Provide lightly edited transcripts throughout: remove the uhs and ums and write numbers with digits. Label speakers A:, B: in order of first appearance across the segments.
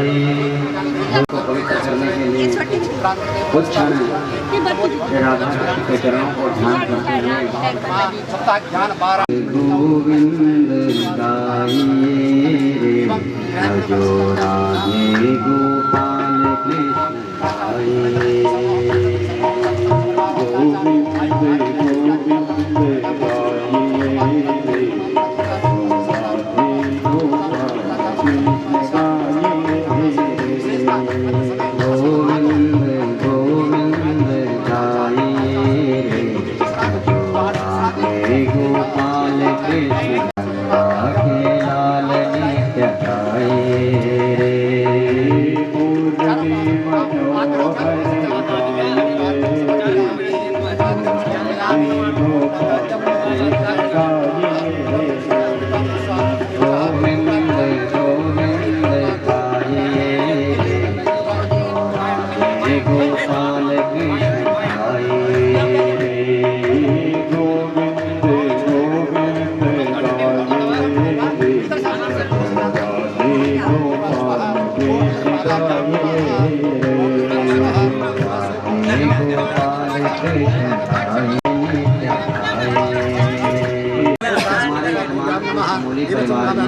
A: को पवित्र करने के लिए कुछ क्षण राधा के चरणों को ध्यान करते हुए गोविंद गाइए भजो राधे गोपाल कृष्ण गाइए गोविंद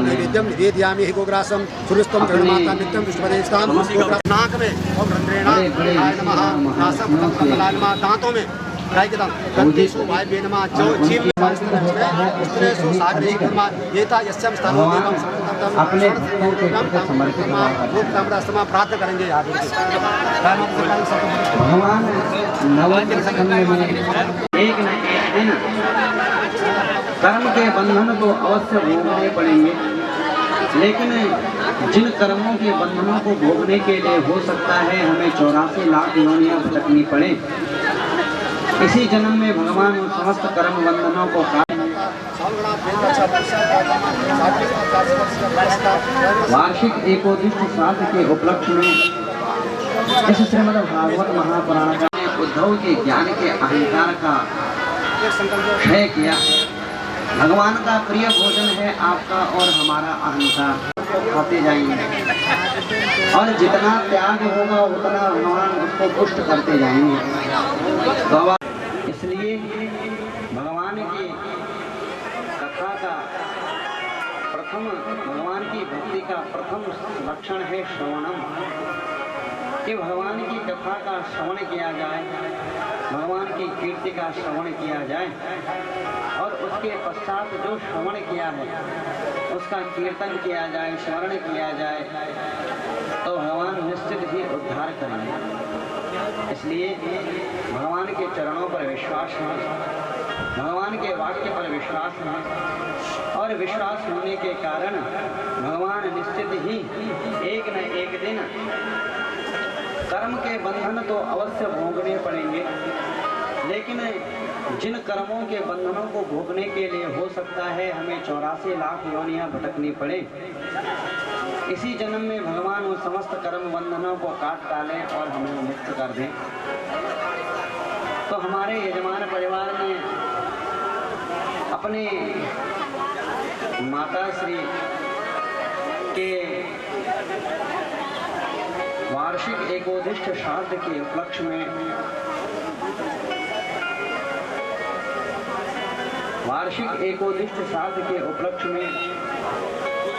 B: नैवेद्यम निवेदयामि गोग्रासम सूर्यस्तम जगन्माता नित्यम विष्णुपदेशताम नाक में और रंध्रेणा आय नमः नासम कमलालमा दांतों में गाय के दांत कंठी को वाय बेनमा जो जीव उसने सो सागरे कर्मा येता यस्यम स्थानो देवम सर्वतम
A: अपने समर्पित
B: रूप ताम्रस्तमा प्राप्त करेंगे याद
A: भगवान नवम स्कंद में एक न एक दिन कर्म के बंधन को अवश्य भोगने पड़ेंगे, लेकिन जिन कर्मों के बंधनों को भोगने के लिए हो सकता है हमें 84 लाख योनियां भटकनी पड़े, इसी जन्म में भगवान उन समस्त कर्म बंधनों को वार्षिक एकोदिष्ट श्राद्ध के उपलक्ष्य में इस श्रीमद् भागवत महापुराण का उद्धव के ज्ञान के अहंकार का क्षय किया। भगवान का प्रिय भोजन है आपका और हमारा अहंकार, खाते जाएंगे और जितना त्याग होगा उतना भगवान उसको पुष्ट करते जाएंगे। इसलिए भगवान की कथा का प्रथम, भगवान की भक्ति का प्रथम लक्षण है श्रवणम, कि भगवान की कथा का श्रवण किया जाए, भगवान की कीर्ति का श्रवण किया जाए और उसके पश्चात जो श्रवण किया है उसका कीर्तन किया जाए, स्मरण किया जाए, तो भगवान निश्चित ही उद्धार करेंगे। इसलिए भगवान के चरणों पर विश्वास है, भगवान के वाक्य पर विश्वास है और विश्वास होने के कारण भगवान निश्चित ही एक न एक दिन कर्म के बंधन तो अवश्य भोगने पड़ेंगे, लेकिन जिन कर्मों के बंधनों को भोगने के लिए हो सकता है हमें 84 लाख योनियां भटकनी पड़े, इसी जन्म में भगवान उन समस्त कर्म बंधनों को काट डालें और हमें मुक्त कर दें। तो हमारे यजमान परिवार ने अपने माता श्री के वार्षिक एकोदिष्ट श्राद्ध के उपलक्ष्य में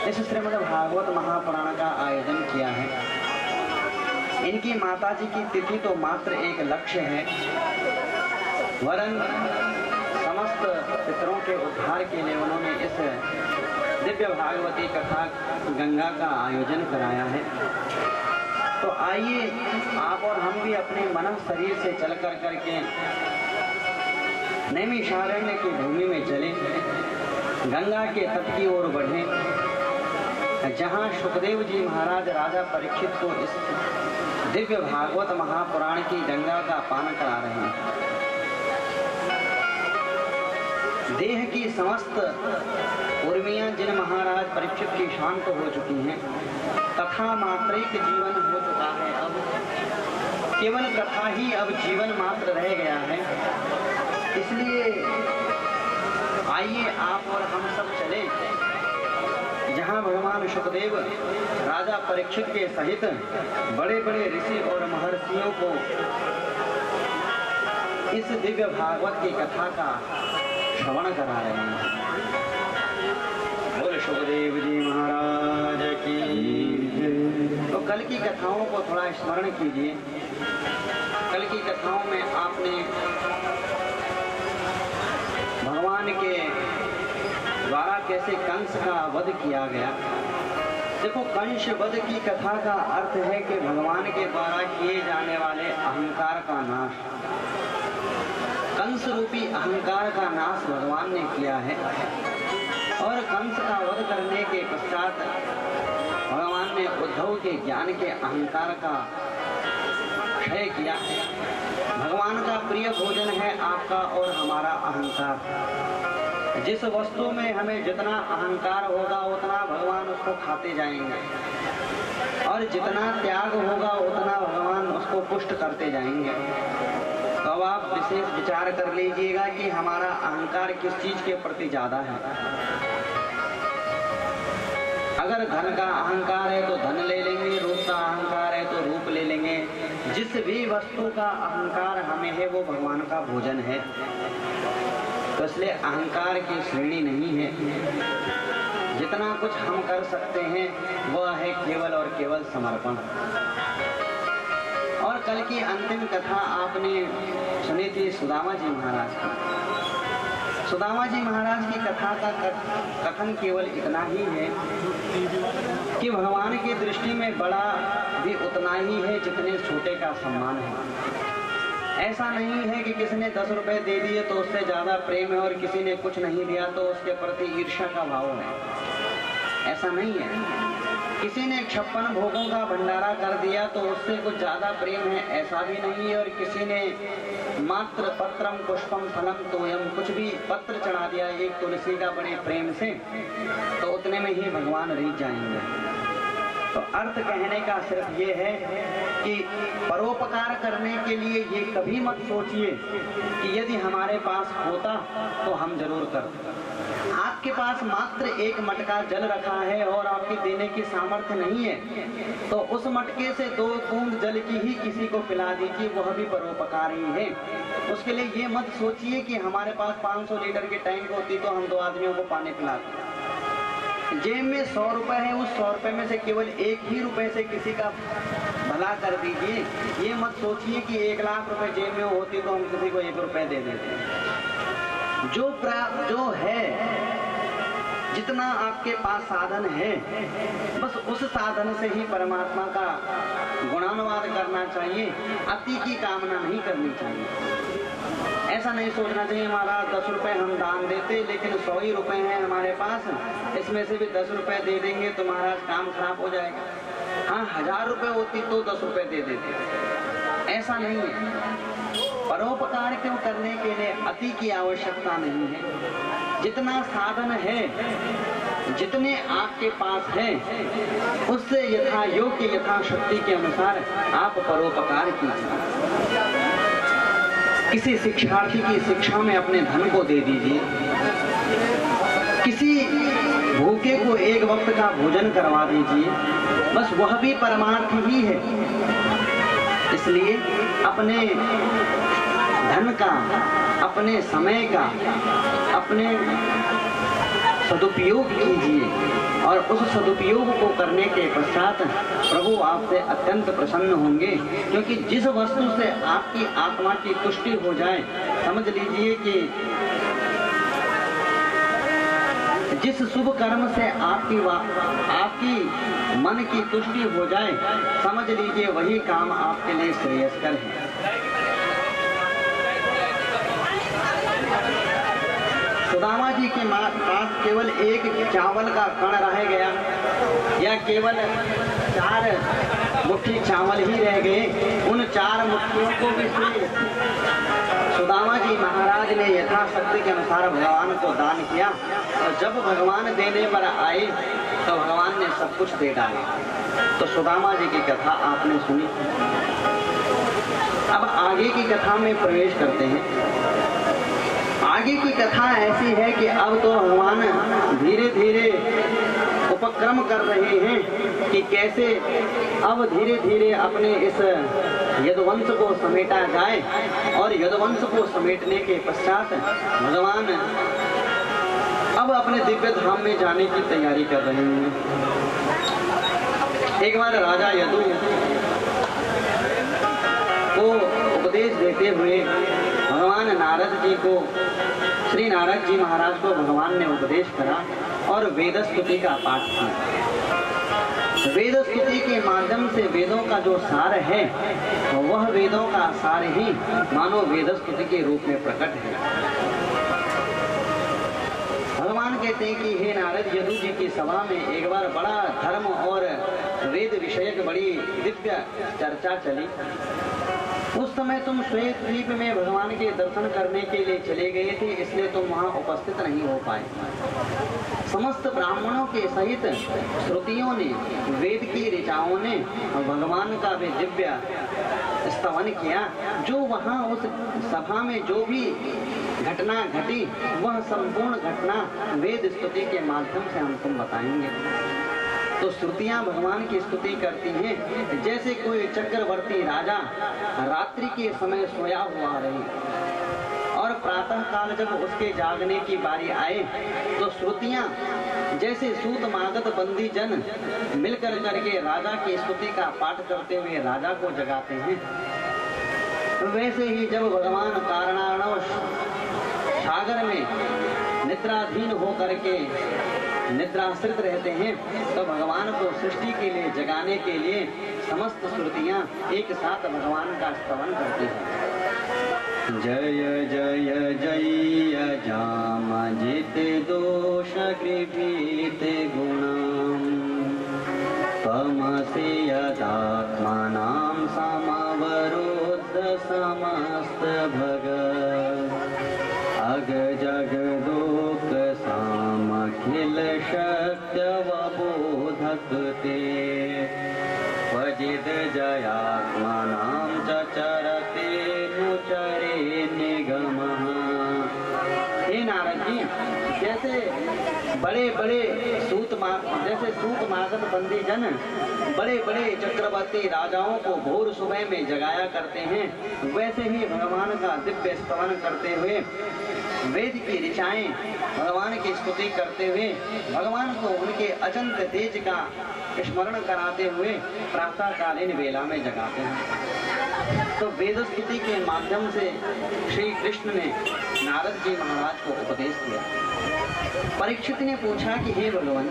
A: इस श्रीमद् भागवत महापुराण का आयोजन किया है। इनकी माताजी की तिथि तो मात्र एक लक्ष्य है, वरन समस्त पितरों के उद्धार के लिए उन्होंने इस दिव्य भागवती कथा गंगा का आयोजन कराया है। तो आइए आप और हम भी अपने मन शरीर से चल करके नैमिषारण्य की भूमि में चले, गंगा के तट की ओर बढ़े, जहाँ सुखदेव जी महाराज राजा परीक्षित को इस दिव्य भागवत महापुराण की गंगा का पान करा रहे हैं। देह की समस्त उर्मियां जिन महाराज परीक्षित की शांत हो चुकी हैं, कथा मात्रिक जीवन हो चुका है, अब केवल कथा ही अब जीवन मात्र रह गया है। इसलिए आइए आप और हम सब चले जहाँ भगवान शुकदेव राजा परीक्षित के सहित बड़े बड़े ऋषि और महर्षियों को इस दिव्य भागवत की कथा का श्रवण करा रहे हैं। बोल शुकदेव जी महाराज की। तो कल की कथाओं को थोड़ा स्मरण कीजिए। कल की कथाओं में आपने भगवान के द्वारा कैसे कंस का वध किया गया। देखो, कंस वध की कथा का अर्थ है कि भगवान के द्वारा किए जाने वाले अहंकार का नाश, कंस रूपी अहंकार का नाश भगवान ने किया है। और कंस का वध करने के पश्चात भगवान ने उद्धव के ज्ञान के अहंकार का क्षय किया। भगवान का प्रिय भोजन है आपका और हमारा अहंकार। जिस वस्तु में हमें जितना अहंकार होगा उतना भगवान उसको खाते जाएंगे, और जितना त्याग होगा उतना भगवान उसको पुष्ट करते जाएंगे। तो अब आप विशेष विचार कर लीजिएगा कि हमारा अहंकार किस चीज के प्रति ज्यादा है। अगर धन का अहंकार है तो धन ले लेंगे, रूप का अहंकार है तो रूप ले लेंगे। जिस भी वस्तु का अहंकार हमें है वो भगवान का भोजन है। तो इसलिए अहंकार की श्रेणी नहीं है। जितना कुछ हम कर सकते हैं वह है केवल और केवल समर्पण। और कल की अंतिम कथा आपने सुनी थी सुदामा जी महाराज की। सुदामा जी महाराज की कथा का कथन केवल इतना ही है कि भगवान की दृष्टि में बड़ा भी उतना ही है जितने छोटे का सम्मान है। ऐसा नहीं है कि किसी ने 10 रुपए दे दिए तो उससे ज्यादा प्रेम है और किसी ने कुछ नहीं दिया तो उसके प्रति ईर्ष्या का भाव है। ऐसा नहीं है। किसी ने 56 भोगों का भंडारा कर दिया तो उससे कुछ ज्यादा प्रेम है, ऐसा भी नहीं है। और किसी ने मात्र पत्रम पुष्पम फलम तोयम, कुछ भी पत्र चढ़ा दिया एक तुलसी का बड़े प्रेम से, तो उतने में ही भगवान रीझ जाएंगे। तो अर्थ कहने का सिर्फ ये है कि परोपकार करने के लिए ये कभी मत सोचिए कि यदि हमारे पास होता तो हम जरूर करते। आपके पास मात्र एक मटका जल रखा है और आपकी देने की सामर्थ्य नहीं है, तो उस मटके से 2 बूंद जल की ही किसी को पिला दीजिए, वह भी परोपकार ही है। उसके लिए ये मत सोचिए कि हमारे पास 500 लीटर की टैंक होती तो हम 2 आदमियों को पानी पिलाते। जेब में 100 रुपए है, उस 100 रुपए में से केवल 1 ही रुपए से किसी का भला कर दीजिए। ये मत सोचिए कि 1 लाख रुपए जेब में होती तो हम किसी को 1 रुपए दे देते। जो है, जितना आपके पास साधन है, बस उस साधन से ही परमात्मा का गुणानुवाद करना चाहिए। अति की कामना नहीं करनी चाहिए। ऐसा नहीं सोचना चाहिए महाराज 10 रुपए हम दान देते लेकिन 100 ही रुपए हैं हमारे पास, इसमें से भी 10 रुपए दे देंगे तो महाराज काम खराब हो जाएगा। हाँ, 1000 रुपए होती तो 10 रुपए दे देते। ऐसा नहीं है। परोपकार क्यों करने के लिए अति की आवश्यकता नहीं है। जितना साधन है, जितने आपके पास है, उससे यथा योग्य यथा शक्ति के अनुसार आप परोपकार कीजिए। किसी शिक्षार्थी की शिक्षा में अपने धन को दे दीजिए। किसी भूखे को 1 वक्त का भोजन करवा दीजिए, बस वह भी परमार्थ ही है। इसलिए अपने धन का, अपने समय का, अपने सदुपयोग कीजिए और उस सदुपयोग को करने के पश्चात प्रभु आपसे अत्यंत प्रसन्न होंगे। क्योंकि जिस वस्तु से आपकी आत्मा की तुष्टि हो जाए, समझ लीजिए कि जिस शुभ कर्म से आपकी मन की तुष्टि हो जाए, समझ लीजिए वही काम आपके लिए श्रेयस्कर है। सुदामा जी के पास केवल 1 चावल का कण रह गया या केवल 4 मुट्ठी चावल ही रह गए। उन 4 मुट्ठियों को भी सुदामा जी महाराज ने यथाशक्ति के अनुसार भगवान को दान किया। और जब भगवान देने पर आए तो भगवान ने सब कुछ दे डाला। तो सुदामा जी की कथा आपने सुनी। अब आगे की कथा में प्रवेश करते हैं। आगे की कथा ऐसी है कि अब तो भगवान धीरे धीरे उपक्रम कर रहे हैं कि कैसे अब धीरे धीरे अपने इस यदुवंश को समेटा जाए, और यदुवंश को समेटने के पश्चात भगवान अब अपने दिव्य धाम में जाने की तैयारी कर रहे हैं। एक बार राजा यदु को उपदेश देते हुए भगवान नारद जी को, श्री नारद जी महाराज को भगवान ने उपदेश करा और वेद स्तुति का पाठ किया। वेद स्तुति के माध्यम से वेदों का जो सार है वह वेदों का सार ही मानो वेद स्तुति के रूप में प्रकट है। भगवान कहते हैं कि हे नारद, यदु जी की सभा में एक बार बड़ा धर्म और वेद विषयक बड़ी दिव्य चर्चा चली। उस समय तुम श्वेत द्वीप में भगवान के दर्शन करने के लिए चले गए थे, इसलिए तुम वहां उपस्थित नहीं हो पाए। समस्त ब्राह्मणों के सहित श्रुतियों ने, वेद की ऋचाओं ने भगवान का भी दिव्य स्तवन किया। जो वहां उस सभा में जो भी घटना घटी वह संपूर्ण घटना वेद स्तुति के माध्यम से हम तुम बताएंगे। तो श्रुतियां भगवान की स्तुति करती हैं, जैसे कोई चक्रवर्ती राजा रात्रि के समय सोया हुआ रहे और प्रातः काल जब उसके जागने की बारी आए तो श्रुतियां जैसे सूत मागध बंदी जन मिलकर करके राजा की स्तुति का पाठ करते हुए राजा को जगाते हैं, वैसे ही जब भगवान कारणार्णव सागर में निद्राधीन होकर के निद्राश्रित रहते हैं तो भगवान को सृष्टि के लिए जगाने के लिए समस्त श्रुतियां एक साथ भगवान का स्तवन करती हैं। जय जय जय जामजित दोष गृहीत गुणम् तमसे यदात्मानां समवरुद्ध समस्त भगत् अग जगदोक सामखिल शक्त्यवबोधक ते वजिद जयात्मानां चरते नुचरे निगमः। हे नारद जी, जैसे बड़े बड़े सूत मागध बंदी जन बड़े बड़े चक्रवर्ती राजाओं को भोर सुबह में जगाया करते हैं, वैसे ही भगवान का दिव्य स्तवन करते हुए वेद की ऋचाएं भगवान की स्तुति करते हुए भगवान को उनके अचंत तेज का स्मरण कराते हुए प्रातःकालीन वेला में जगाते हैं। तो वेद स्तुति के माध्यम से श्री कृष्ण ने नारद जी महाराज को उपदेश दिया। परीक्षित ने पूछा कि हे भगवान,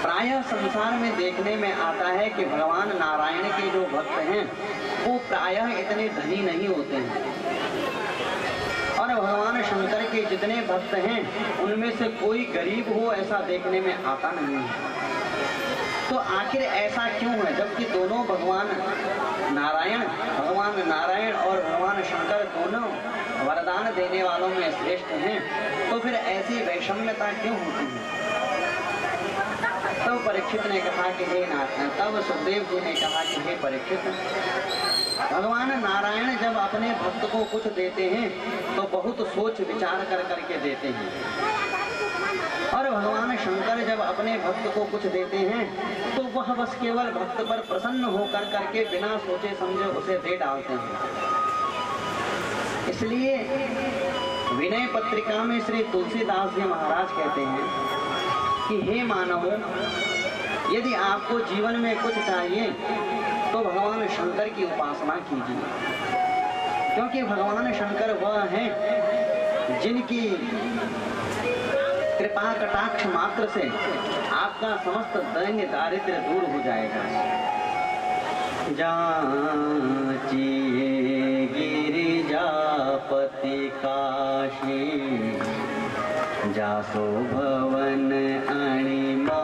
A: प्रायः संसार में देखने में आता है कि भगवान नारायण के जो भक्त हैं वो प्रायः इतने धनी नहीं होते हैं, और भगवान शंकर के जितने भक्त हैं उनमें से कोई गरीब हो ऐसा देखने में आता नहीं है। तो आखिर ऐसा क्यों है, जबकि दोनों भगवान नारायण और भगवान शंकर दोनों वरदान देने वालों में श्रेष्ठ हैं, तो फिर ऐसी वैषम्यता क्यों होती है? तब परीक्षित ने कहा कि हे नाथ, तब सुखदेव जी ने कहा कि हे परीक्षित, भगवान नारायण जब अपने भक्त को कुछ देते हैं तो बहुत सोच विचार कर करके देते हैं, और भगवान शंकर जब अपने भक्त को कुछ देते हैं तो वह बस केवल भक्त पर प्रसन्न होकर करके बिना सोचे समझे उसे दे डालते हैं। इसलिए विनय पत्रिका में श्री तुलसीदास जी महाराज कहते हैं कि हे मानव, यदि आपको जीवन में कुछ चाहिए तो भगवान शंकर की उपासना कीजिए, क्योंकि भगवान शंकर वह हैं जिनकी कृपा कटाक्ष मात्र से आपका समस्त दैन्य दारिद्र्य दूर हो जाएगा। जाचिए गिरिजापति काशी जासो भवन अणिमा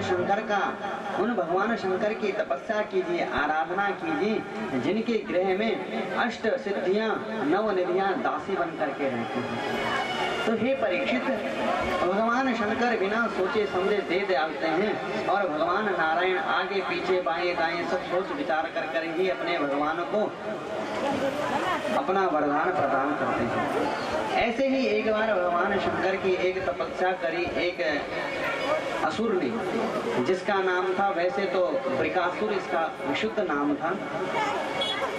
A: शंकर का उन भगवान शंकर की तपस्या कीजिए, आराधना कीजिए, जिनके गृह में अष्ट सिद्धियां नव निधियां दासी बन करके रहती हैं। तो हे परीक्षित, भगवान शंकर बिना सोचे समझे दे डालते हैं और भगवान नारायण आगे पीछे बाएं दाएं सब सोच विचार कर कर ही अपने भगवान को अपना वरदान प्रदान करते हैं। ऐसे ही एक बार भगवान शंकर की एक तपस्या करी एक असुर ने, जिसका नाम था, वैसे तो वृकासुर इसका विशुद्ध नाम था,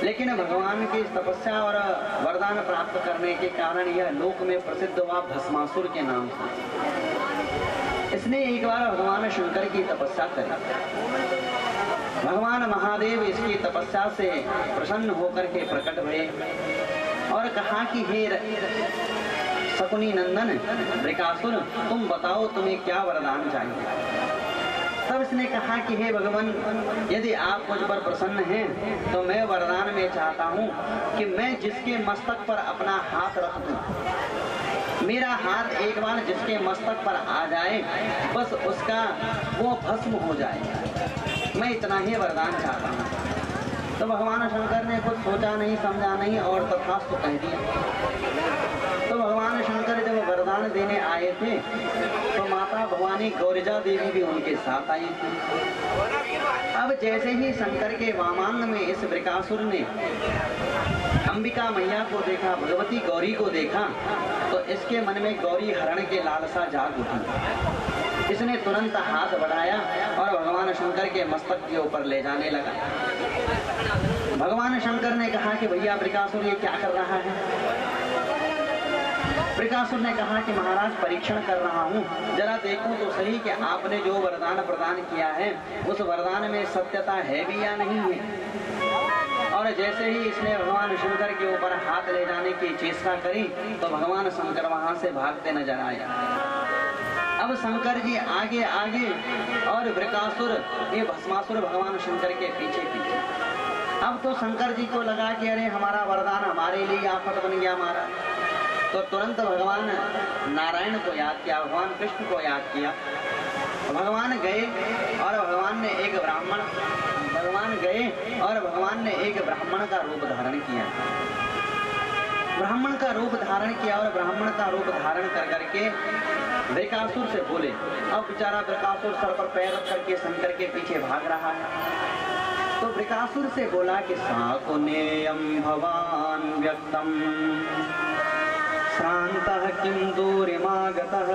A: लेकिन भगवान की तपस्या और वरदान प्राप्त करने के कारण यह लोक में प्रसिद्ध हुआ भस्मासुर के नाम से। इसने एक बार भगवान शंकर की तपस्या करी। भगवान महादेव इसकी तपस्या से प्रसन्न होकर के प्रकट हुए और कहा कि हे शकुनी नंदन वृकासुर, तुम बताओ तुम्हें क्या वरदान चाहिए। तब इसने कहा कि हे भगवान, यदि आप मुझ पर प्रसन्न हैं तो मैं वरदान में चाहता हूँ कि मैं जिसके मस्तक पर अपना हाथ रख दूं, मेरा हाथ एक बार जिसके मस्तक पर आ जाए बस उसका वो भस्म हो जाए, मैं इतना ही वरदान चाहता हूँ। तो भगवान शंकर ने कुछ सोचा नहीं समझा नहीं और तथास्तु कह दिया। तो भगवान शंकर जब वरदान देने आए थे तो माता भवानी गौरिजा देवी भी उनके साथ आई थी। अब जैसे ही शंकर के वामांग में इस वृकासुर ने अंबिका मैया को देखा, भगवती गौरी को देखा, तो इसके मन में गौरी हरण के लालसा जाग उठी। इसने तुरंत हाथ बढ़ाया और भगवान शंकर के मस्तक के ऊपर ले जाने लगा। भगवान शंकर ने कहा कि भैया वृकासुर ये क्या कर रहा है। वृकासुर ने कहा कि महाराज परीक्षण कर रहा हूँ, जरा देखूं तो सही कि आपने जो वरदान प्रदान किया है उस वरदान में सत्यता है भी या नहीं है। और जैसे ही इसने भगवान शंकर के ऊपर हाथ ले जाने की चेष्टा करी तो भगवान शंकर वहां से भागते नजर आए। अब शंकर जी आगे आगे और वृकासुर ये भस्मासुर भगवान शंकर के पीछे पीछे। अब तो शंकर जी को लगा कि अरे हमारा वरदान हमारे लिए आफत बन गया हमारा। तो तुरंत भगवान नारायण को याद किया, भगवान कृष्ण को याद किया। भगवान गए और भगवान ने एक ब्राह्मण का रूप धारण किया। ब्राह्मण का रूप धारण किया और ब्राह्मण का रूप धारण कर करके वृकासुर से बोले। अब बेचारा वृकासुर सर पर पैर रख करके शंकर के पीछे भाग रहा है। तो वृकासुर से बोला कि साकुनेयं भवान व्यक्तम श्रान्तः किं दूरिमागतः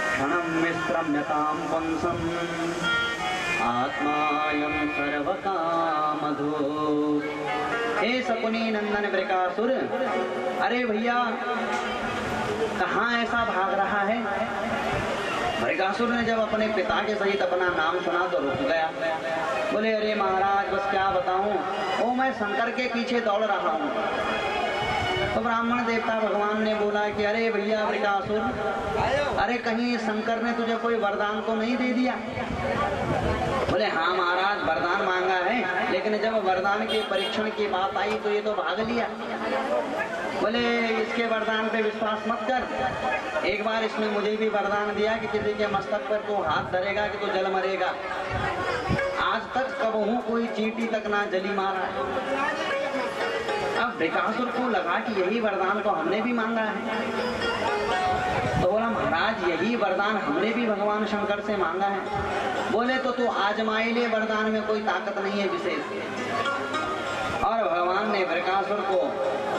A: क्षणं विश्रम्यतां पुंसम् आत्मायं सर्वकामधु। हे शकुनी नंदन वृकासुर, अरे भैया कहाँ ऐसा भाग रहा है। वृकासुर ने जब अपने पिता के सहित अपना नाम सुना तो रुक गया। बोले अरे महाराज बस क्या बताऊं, ओ मैं शंकर के पीछे दौड़ रहा हूँ। तो ब्राह्मण देवता भगवान ने बोला कि अरे भैया वृकासुर, अरे कहीं शंकर ने तुझे कोई वरदान तो नहीं दे दिया। बोले हाँ महाराज वरदान मांगा है, लेकिन जब वरदान के परीक्षण की बात आई तो ये तो भाग लिया। बोले इसके वरदान पे विश्वास मत कर, एक बार इसने मुझे भी वरदान दिया कि किसी के मस्तक पर तू हाथ धरेगा कि तू जल मरेगा। आज तक कबहू कोई चींटी तक ना जली मारा। अब वृकासुर को लगा कि यही वरदान तो हमने भी मांगा है। तो बोला महाराज यही वरदान हमने भी भगवान शंकर से मांगा है। बोले तो तू आजमाई ले, वरदान में कोई ताकत नहीं है विशेष। और भगवान ने वृकासुर को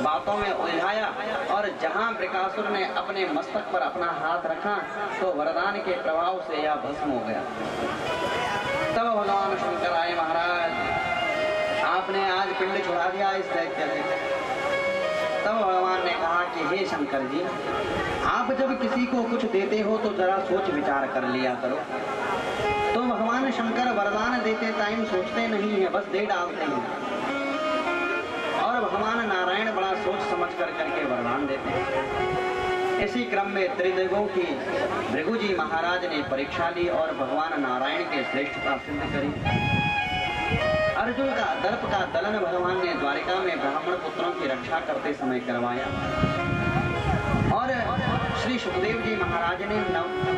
A: बातों में उलझाया और जहां वृकासुर ने अपने मस्तक पर अपना हाथ रखा तो वरदान के प्रभाव से यह भस्म हो गया। तब भगवान शंकर आए, महाराज आपने आज पिंड छुड़ा दिया इस दैत्य से। तब भगवान ने कहा कि हे शंकर जी, आप जब किसी को कुछ देते हो तो जरा सोच विचार कर लिया करो। तो भगवान शंकर वरदान देते टाइम सोचते नहीं है, बस दे डालते हैं। और भगवान नारायण बड़ा सोच समझ कर करके वरदान देते हैं। इसी क्रम में त्रिदेवों की भृगु जी महाराज ने परीक्षा ली और भगवान नारायण के श्रेष्ठता सिद्ध करी। अर्जुन का दर्प का दलन भगवान ने द्वारिका में ब्राह्मण पुत्रों की रक्षा करते समय करवाया। और श्री सुखदेव जी महाराज ने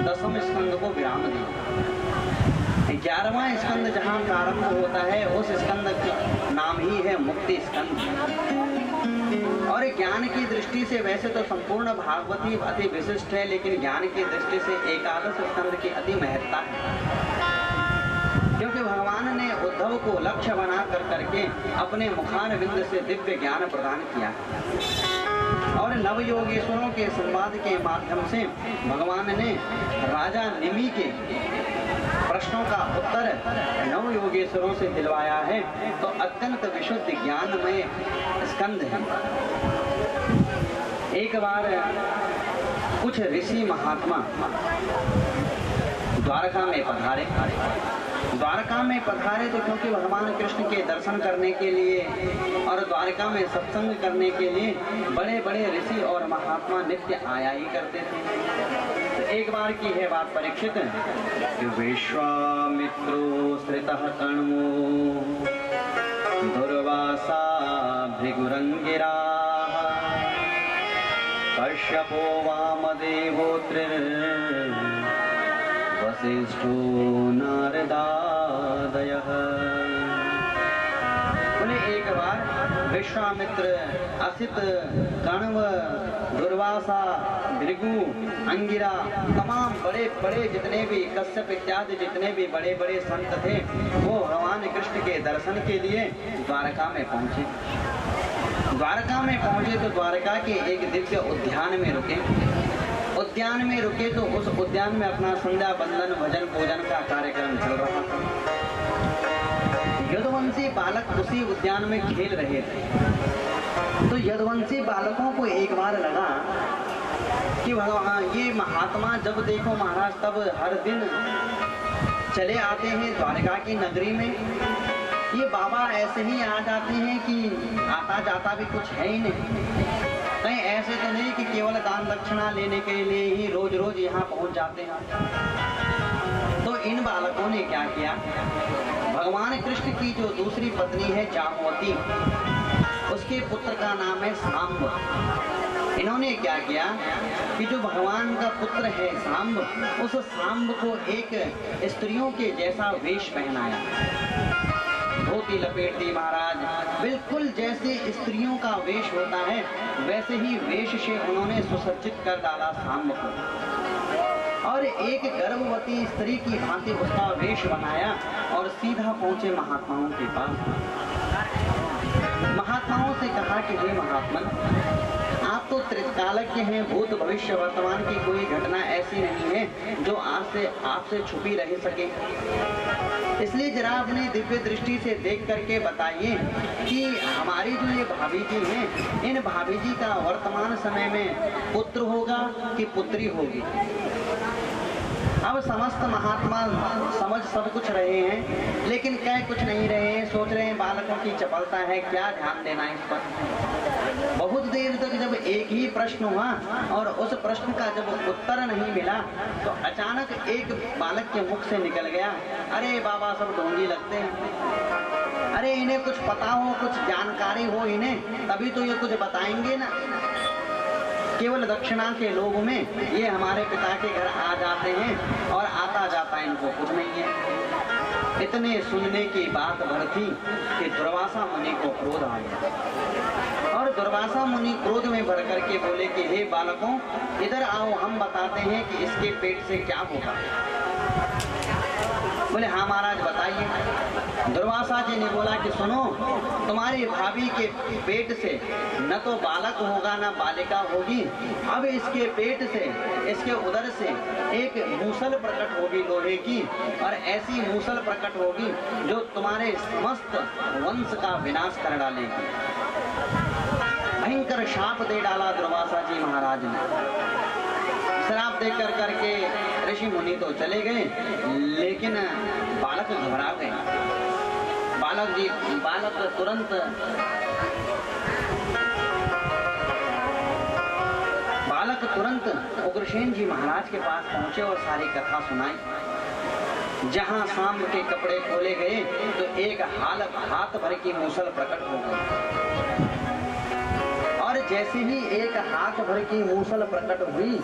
A: 10वें स्कंद को विराम दिया। 11वां स्कंद जहाँ प्रारंभ होता है उस स्कंद का नाम ही है मुक्ति स्कंद। और ज्ञान की दृष्टि से वैसे तो संपूर्ण भागवती अति विशिष्ट है, लेकिन ज्ञान की दृष्टि से एकादश स्कंद की अति महत्ता है, क्योंकि भगवान ने उद्धव को लक्ष्य बना करके अपने मुखारविंद से दिव्य ज्ञान प्रदान किया और नवयोगेश्वरों के संवाद के माध्यम से भगवान ने राजा निमि के प्रश्नों का उत्तर नवयोगेश्वरों से दिलवाया है। तो अत्यंत विशुद्ध ज्ञानमय स्कंद है। एक बार कुछ ऋषि महात्मा द्वारका में पधारे। द्वारका में पधारे तो क्योंकि भगवान कृष्ण के दर्शन करने के लिए और द्वारका में सत्संग करने के लिए बड़े बड़े ऋषि और महात्मा नित्य आया ही करते थे। तो एक बार की है बात परीक्षित कि विश्वामित्रो श्रितः कर्णो दुर्वासा भृगुरंगिरा कश्यपो वामदेवोत्र वसिष्ठो नारदादयः। बोले एक बार विश्वामित्र, असित, कण्व, दुर्वासा, भृगु, अंगिरा, तमाम बड़े बड़े जितने भी कश्यप इत्यादि जितने भी बड़े बड़े संत थे वो भगवान कृष्ण के दर्शन के लिए द्वारका में पहुंचे। द्वारका में पहुंचे तो द्वारका के एक दिव्य उद्यान में रुके। उद्यान में रुके तो उस उद्यान में अपना संध्या बंदन भजन पूजन का कार्यक्रम चल रहा था। यदुवंशी बालक उसी उद्यान में खेल रहे थे। तो यदुवंशी बालकों को एक बार लगा कि भगवान ये महात्मा जब देखो महाराज तब हर दिन चले आते हैं द्वारका की नगरी में, ये बाबा ऐसे ही आ जाते हैं कि आता जाता भी कुछ है ही नहीं, कहीं ऐसे तो नहीं कि केवल दान दक्षिणा लेने के लिए ही रोज रोज यहाँ पहुँच जाते हैं। तो इन बालकों ने क्या किया, भगवान कृष्ण की जो दूसरी पत्नी है जामवती, उसके पुत्र का नाम है सांब। इन्होंने क्या किया कि जो भगवान का पुत्र है सांब, उस सांब को एक स्त्रियों के जैसा वेश पहनाया, धोती लपेट दी महाराज, बिल्कुल जैसे स्त्रियों का वेश होता है वैसे ही वेश से उन्होंने सुसज्जित कर डाला सांब को और एक गर्भवती स्त्री की भांति उसका वेश बनाया और सीधा पहुंचे महात्माओं के पास। महात्माओं से कहा कि हे महात्मन, आप तो त्रिकालज्ञ हैं, भूत भविष्य वर्तमान की कोई घटना ऐसी नहीं है जो आपसे छुपी रह सके, इसलिए जरा अपने दिव्य दृष्टि से देख करके बताइए कि हमारी जो ये भाभी जी हैं, इन भाभी जी का वर्तमान समय में पुत्र होगा कि पुत्री होगी। अब समस्त महात्मा समझ सब कुछ रहे हैं लेकिन कह कुछ नहीं रहे हैं, सोच रहे हैं बालकों की चपलता है, क्या ध्यान देना इस पर। बहुत देर तक जब एक ही प्रश्न हुआ और उस प्रश्न का जब उत्तर नहीं मिला तो अचानक एक बालक के मुख से निकल गया, अरे बाबा सब ढोंगी लगते हैं, अरे इन्हें कुछ पता हो, कुछ जानकारी हो इन्हें, तभी तो ये कुछ बताएंगे ना, केवल दक्षिणा के लोग में ये हमारे पिता के घर आ जाते हैं और आता जाता इनको कुछ नहीं है। इतने सुनने की बात भर थी कि दुर्वासा मुनि को क्रोध आ गया और दुर्वासा मुनि क्रोध में भर करके बोले कि हे बालकों, इधर आओ, हम बताते हैं कि इसके पेट से क्या होगा। बोले हाँ महाराज बताइए। दुर्वासा जी ने बोला कि सुनो, तुम्हारी भाभी के पेट से न तो बालक होगा न बालिका होगी, अब इसके पेट से, इसके उदर से एक मूसल प्रकट होगी लोहे की, और ऐसी मूसल प्रकट होगी जो तुम्हारे समस्त वंश का विनाश कर डालेगी। भयंकर शाप दे डाला दुर्वासा जी महाराज ने। श्राप दे कर करके ऋषि मुनि तो चले गए, लेकिन बालक घबरा गए। बालक तुरंत उग्रसेन जी महाराज के पास पहुंचे और सारी कथा सुनाई। जहां सांब के कपड़े खोले गए तो एक हाथ भर की मूसल प्रकट हो गई और जैसे ही एक हाथ भर की मूसल प्रकट हुई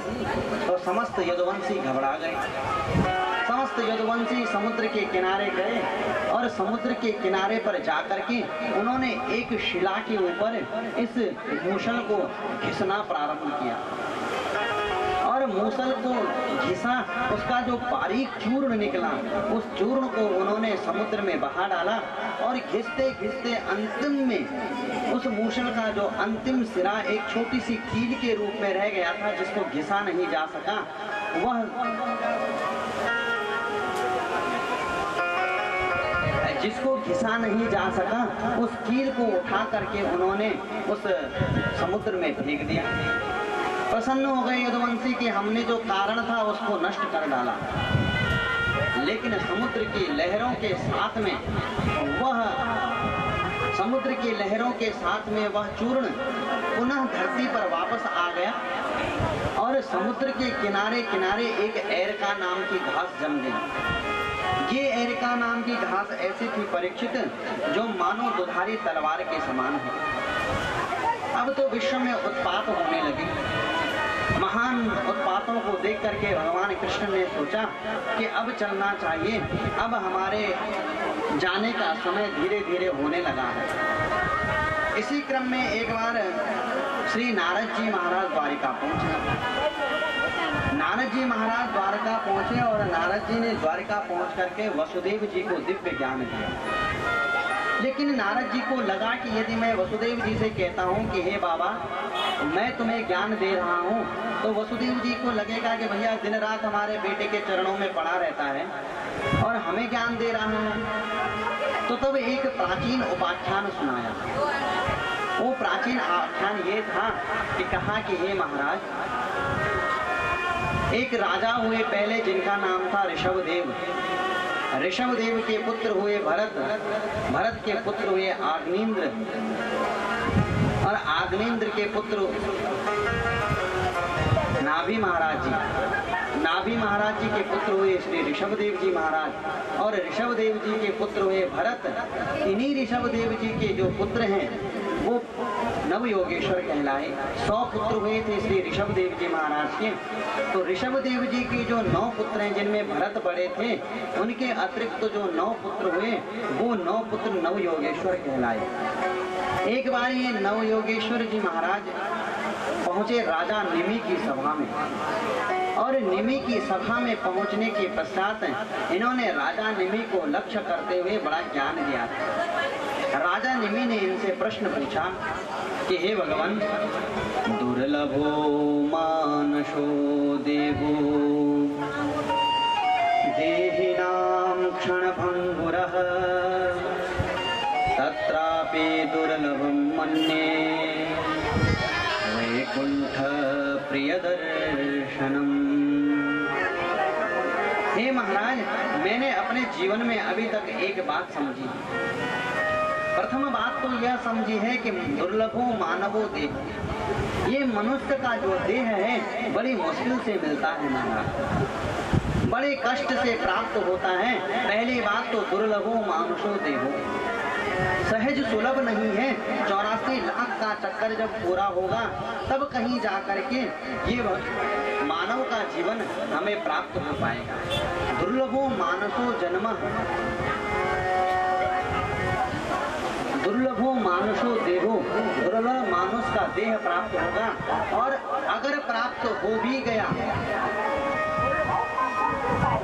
A: तो समस्त यदुवंशी घबरा गए। समस्त यदुवंशी समुद्र के किनारे गए और समुद्र के किनारे पर जाकर के उन्होंने एक शिला के ऊपर इस मूसल को घिसना प्रारंभ किया और मूसल को घिसा। उसका जो बारीक चूर्ण निकला, उस चूर्ण को उन्होंने समुद्र में बहा डाला और घिसते घिसते अंतिम में उस मूसल का जो अंतिम सिरा एक छोटी सी कील के रूप में रह गया था, जिसको घिसा नहीं जा सका, उस कील को उठा करके उन्होंने उस समुद्र में फेंक दिया। प्रसन्न हो गए यदुवंशी कि हमने जो कारण था उसको नष्ट कर डाला। लेकिन समुद्र की लहरों के साथ में वह चूर्ण पुनः धरती पर वापस आ गया और समुद्र के किनारे किनारे एक एरका नाम की घास जम गई। ये एरका नाम की घास ऐसी थी परीक्षित, जो मानो दुधारी तलवार के समान है। अब तो विश्व में उत्पात होने लगे। महान उत्पातों को देख करके भगवान कृष्ण ने सोचा कि अब चलना चाहिए, अब हमारे जाने का समय धीरे धीरे होने लगा है। इसी क्रम में एक बार श्री नारद जी महाराज द्वारिका पहुंचे। नारद जी महाराज द्वारका पहुंचे और नारद जी ने द्वारिका पहुंच करके वसुदेव जी को दिव्य ज्ञान दिया। लेकिन नारद जी को लगा कि यदि मैं वसुदेव जी से कहता हूँ कि हे बाबा, मैं तुम्हें ज्ञान दे रहा हूँ, तो वसुदेव जी को लगेगा कि भैया दिन रात हमारे बेटे के चरणों में पड़ा रहता है और हमें ज्ञान दे रहा है। तो तब एक प्राचीन उपाख्यान सुनाया। वो प्राचीन आख्यान ये था कि कहा कि हे महाराज, एक राजा हुए पहले जिनका नाम था ऋषभदेव। ऋषभदेव के पुत्र हुए भरत, भरत के पुत्र हुए आग्नेन्द्र और आग्नेन्द्र के पुत्र नाभि महाराज जी। नाभि महाराज जी के पुत्र हुए श्री ऋषभदेव जी महाराज और ऋषभदेव जी के पुत्र हुए भरत। इन्हीं ऋषभदेव जी के जो पुत्र हैं वो नव योगेश्वर कहलाए। 100 पुत्र हुए थे श्री ऋषभदेव जी महाराज के। तो ऋषभदेव जी के जो 9 पुत्र हैं, जिनमें भरत बड़े थे, उनके अतिरिक्त तो जो 9 पुत्र हुए, वो 9 पुत्र नव योगेश्वर कहलाए। एक बार ये नव योगेश्वर जी महाराज पहुंचे राजा निमि की सभा में, और निमि की सभा में पहुंचने के पश्चात इन्होंने राजा निमि को लक्ष्य करते हुए बड़ा ज्ञान दिया। राजा निमि ने इनसे प्रश्न पूछा कि हे भगवान, दुर्लभो मानसो देवो देहिनां क्षणभंगुरः तत्रापि दुर्लभं मन्ये वैकुंठ प्रियदर्शनम। हे महाराज, मैंने अपने जीवन में अभी तक एक बात समझी। प्रथम बात तो यह समझी है कि दुर्लभो मानवो देह, ये मनुष्य का जो देह है बड़ी मुश्किल से मिलता है महाराज, बड़े कष्ट से प्राप्त होता है। पहली बात तो दुर्लभो मानुषो देहो, सहज सुलभ नहीं है। 84 लाख का चक्कर जब पूरा होगा तब कहीं जा करके ये मानव का जीवन हमें प्राप्त हो पाएगा। दुर्लभो मानसो जन्म, दुर्लभो मानुषो देहो, दुर्लभ मानुष का देह प्राप्त होगा। और अगर प्राप्त हो भी गया,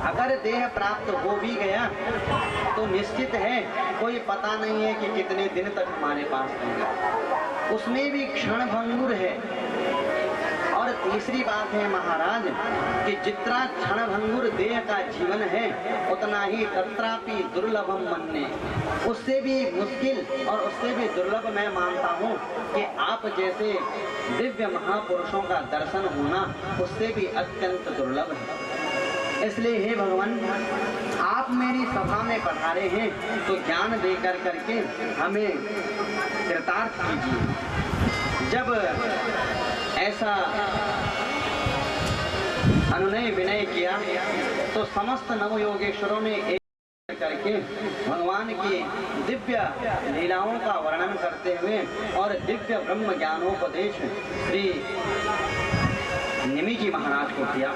A: अगर देह प्राप्त हो भी गया तो निश्चित है कोई पता नहीं है कि कितने दिन तक हमारे पास रहेगा, उसमें भी क्षण भंगुर है। और तीसरी बात है महाराज कि जितना क्षण भंगुर देह का जीवन है उतना ही तत्रापि दुर्लभम मन्ये, उससे भी मुश्किल और उससे भी दुर्लभ मैं मानता हूँ कि आप जैसे दिव्य महापुरुषों का दर्शन होना उससे भी अत्यंत दुर्लभ है। इसलिए हे भगवान, आप मेरी सभा में पधारे हैं तो ज्ञान देकर करके हमें कृतार्थ कीजिए। जब ऐसा अनुनय विनय किया तो समस्त नवयोगेश्वरों ने एक करके भगवान की दिव्य लीलाओं का वर्णन करते हुए और दिव्य ब्रह्म ज्ञानोपदेश श्री निमि जी महाराज को किया।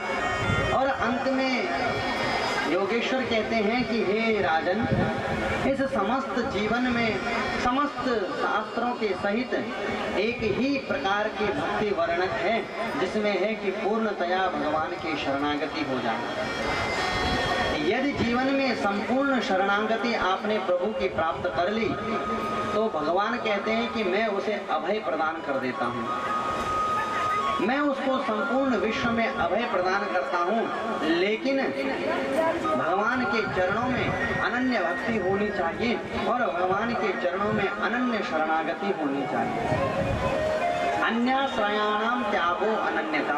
A: और अंत में योगेश्वर कहते हैं कि हे राजन, इस समस्त जीवन में समस्त शास्त्रों के सहित एक ही प्रकार की भक्ति वर्णक है, जिसमें है कि पूर्णतया भगवान की शरणागति हो जाना। यदि जीवन में संपूर्ण शरणागति आपने प्रभु की प्राप्त कर ली, तो भगवान कहते हैं कि मैं उसे अभय प्रदान कर देता हूँ, मैं उसको संपूर्ण विश्व में अभय प्रदान करता हूँ। लेकिन भगवान के चरणों में अनन्य भक्ति होनी चाहिए और भगवान के चरणों में अनन्य शरणागति होनी चाहिए। अन्याश्रयाणाम त्यागो अनन्यता,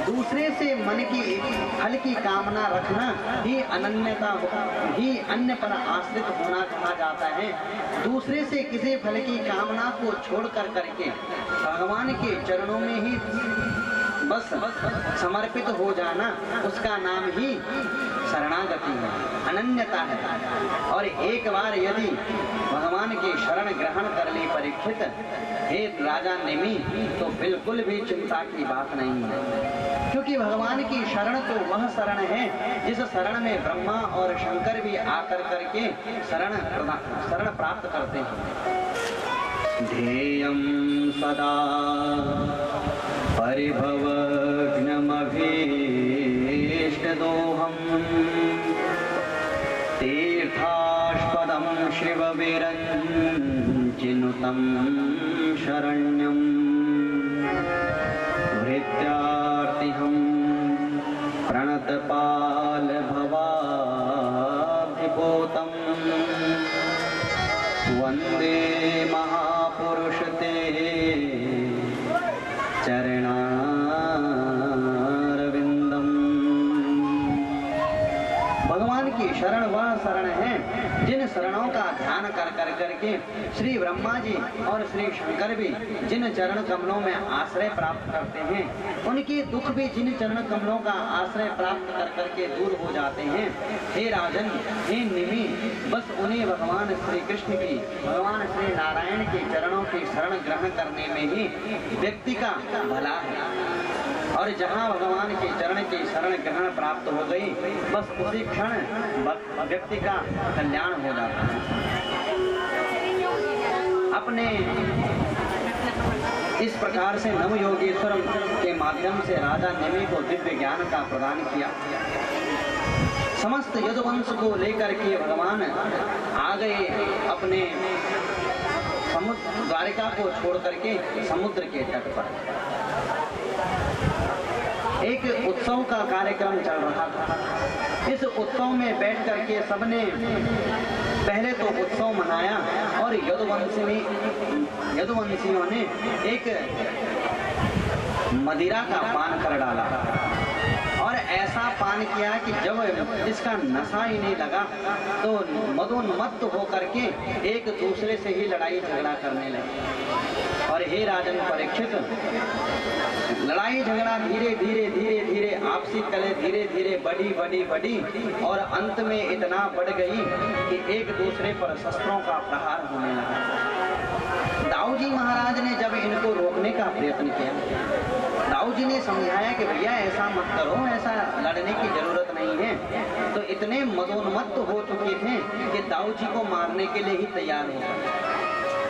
A: दूसरे से मन की फल की कामना रखना ही अनन्यता, ही अन्य पर आश्रित होना कहा जाता है। दूसरे से किसी फल की कामना को छोड़ करके भगवान के चरणों में ही बस समर्पित हो जाना, उसका नाम ही शरणागति है, अनन्यता है। और एक बार यदि भगवान की शरण ग्रहण कर ली परीक्षित, हे राजा नेमि, तो बिल्कुल भी चिंता की बात नहीं है, क्योंकि भगवान की शरण तो वह शरण है जिस शरण में ब्रह्मा और शंकर भी आकर करके शरण प्राप्त करते हैं। ध्येयं सदा परिभवघ्नमभीष्टदोहम् तीर्थास्पदं शिवविरञ्चिनुतं शरण्यं भृत्यार्तिहं प्रणतपालभवाब्धिपोतं वन्दे महापुरुष ते चरणारविंदम। भगवान की शरण वह शरण है जिन शरणों का ध्यान कर करके श्री ब्रह्मा जी और श्री शंकर भी जिन चरण कमलों में आश्रय प्राप्त करते हैं, उनके दुख भी जिन चरण कमलों का आश्रय प्राप्त कर करके दूर हो जाते हैं। हे राजन, हे निमि, बस उन्हें भगवान श्री कृष्ण की, भगवान श्री नारायण के चरणों की शरण ग्रहण करने में ही व्यक्ति का भला है। और जहाँ भगवान के चरण की शरण ग्रहण प्राप्त हो गई, बस उसी क्षण व्यक्ति का कल्याण हो जाता है। अपने इस प्रकार से नव योगेश्वर के माध्यम से राजा नेमि को दिव्य ज्ञान का प्रदान किया। समस्त यदुवंश को लेकर के भगवान आ गए अपने समुद्र द्वारिका को छोड़ करके समुद्र के तट पर। एक उत्सव का कार्यक्रम चल रहा था। इस उत्सव में बैठ करके सबने पहले तो उत्सव मनाया और यदुवंशियों ने एक मदिरा का पान कर डाला और ऐसा पान किया कि जब इसका नशा ही नहीं लगा तो मदोन्मत्त होकर के एक दूसरे से ही लड़ाई झगड़ा करने लगे। और हे राजन परीक्षित, लड़ाई झगड़ा धीरे धीरे आपसी कलह धीरे धीरे बढ़ी और अंत में इतना बढ़ गई कि एक दूसरे पर शस्त्रों का प्रहार होने लगा। दाऊ जी महाराज ने जब इनको रोकने का प्रयत्न किया, दाऊ जी ने समझाया कि भैया ऐसा मत करो, ऐसा लड़ने की जरूरत नहीं है। तो इतने मदोन्मत्त हो चुके थे कि दाऊ जी को मारने के लिए ही तैयार हो गए।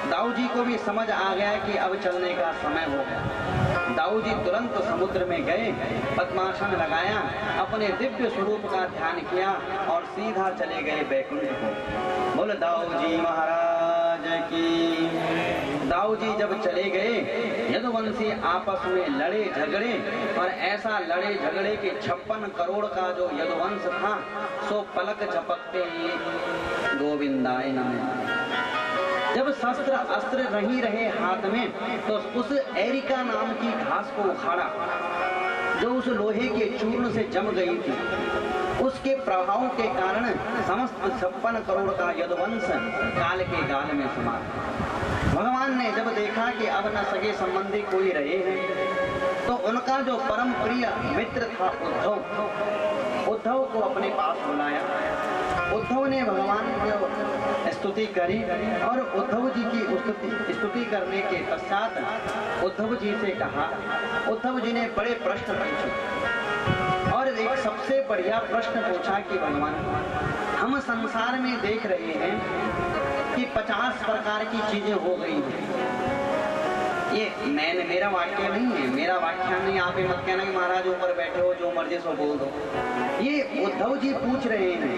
A: दाऊ जी को भी समझ आ गया कि अब चलने का समय हो गया। दाऊ जी तुरंत समुद्र में गए, पद्मासन लगाया, अपने दिव्य स्वरूप का ध्यान किया और सीधा चले गए बैकुंठ को। बोल दाऊ जी महाराज की। दाऊ जी जब चले गए, यदुवंशी आपस में लड़े झगड़े और ऐसा लड़े झगड़े कि 56 करोड़ का जो यदुवंश था सो पलक झपकते ही गोविंदाय नमः। जब शस्त्र अस्त्र नहीं रहे हाथ में, तो उस एरिका नाम की घास को उखाड़ा जो उस लोहे के चूर्ण से जम गई थी। उसके प्रभाव के कारण समस्त 56 करोड़ का यदुवंश काल के गाल में समा। भगवान ने जब देखा कि अब न सगे संबंधी कोई रहे हैं, तो उनका जो परम प्रिय मित्र था उद्धव को अपने पास बुलाया। उद्धव ने भगवान की स्तुति करी और उद्धव जी की स्तुति करने के पश्चात उद्धव जी से कहा, उद्धव जी ने बड़े प्रश्न पूछे और एक सबसे बढ़िया प्रश्न पूछा कि भगवान, हम संसार में देख रहे हैं कि 50 प्रकार की चीजें हो गई हैं। ये मेरा वाक्य नहीं है, मेरा व्याख्यान नहीं। आप ये मत कहना कि महाराज ऊपर बैठे हो, जो मर्जी सो बोल दो। ये उद्धव जी पूछ रहे हैं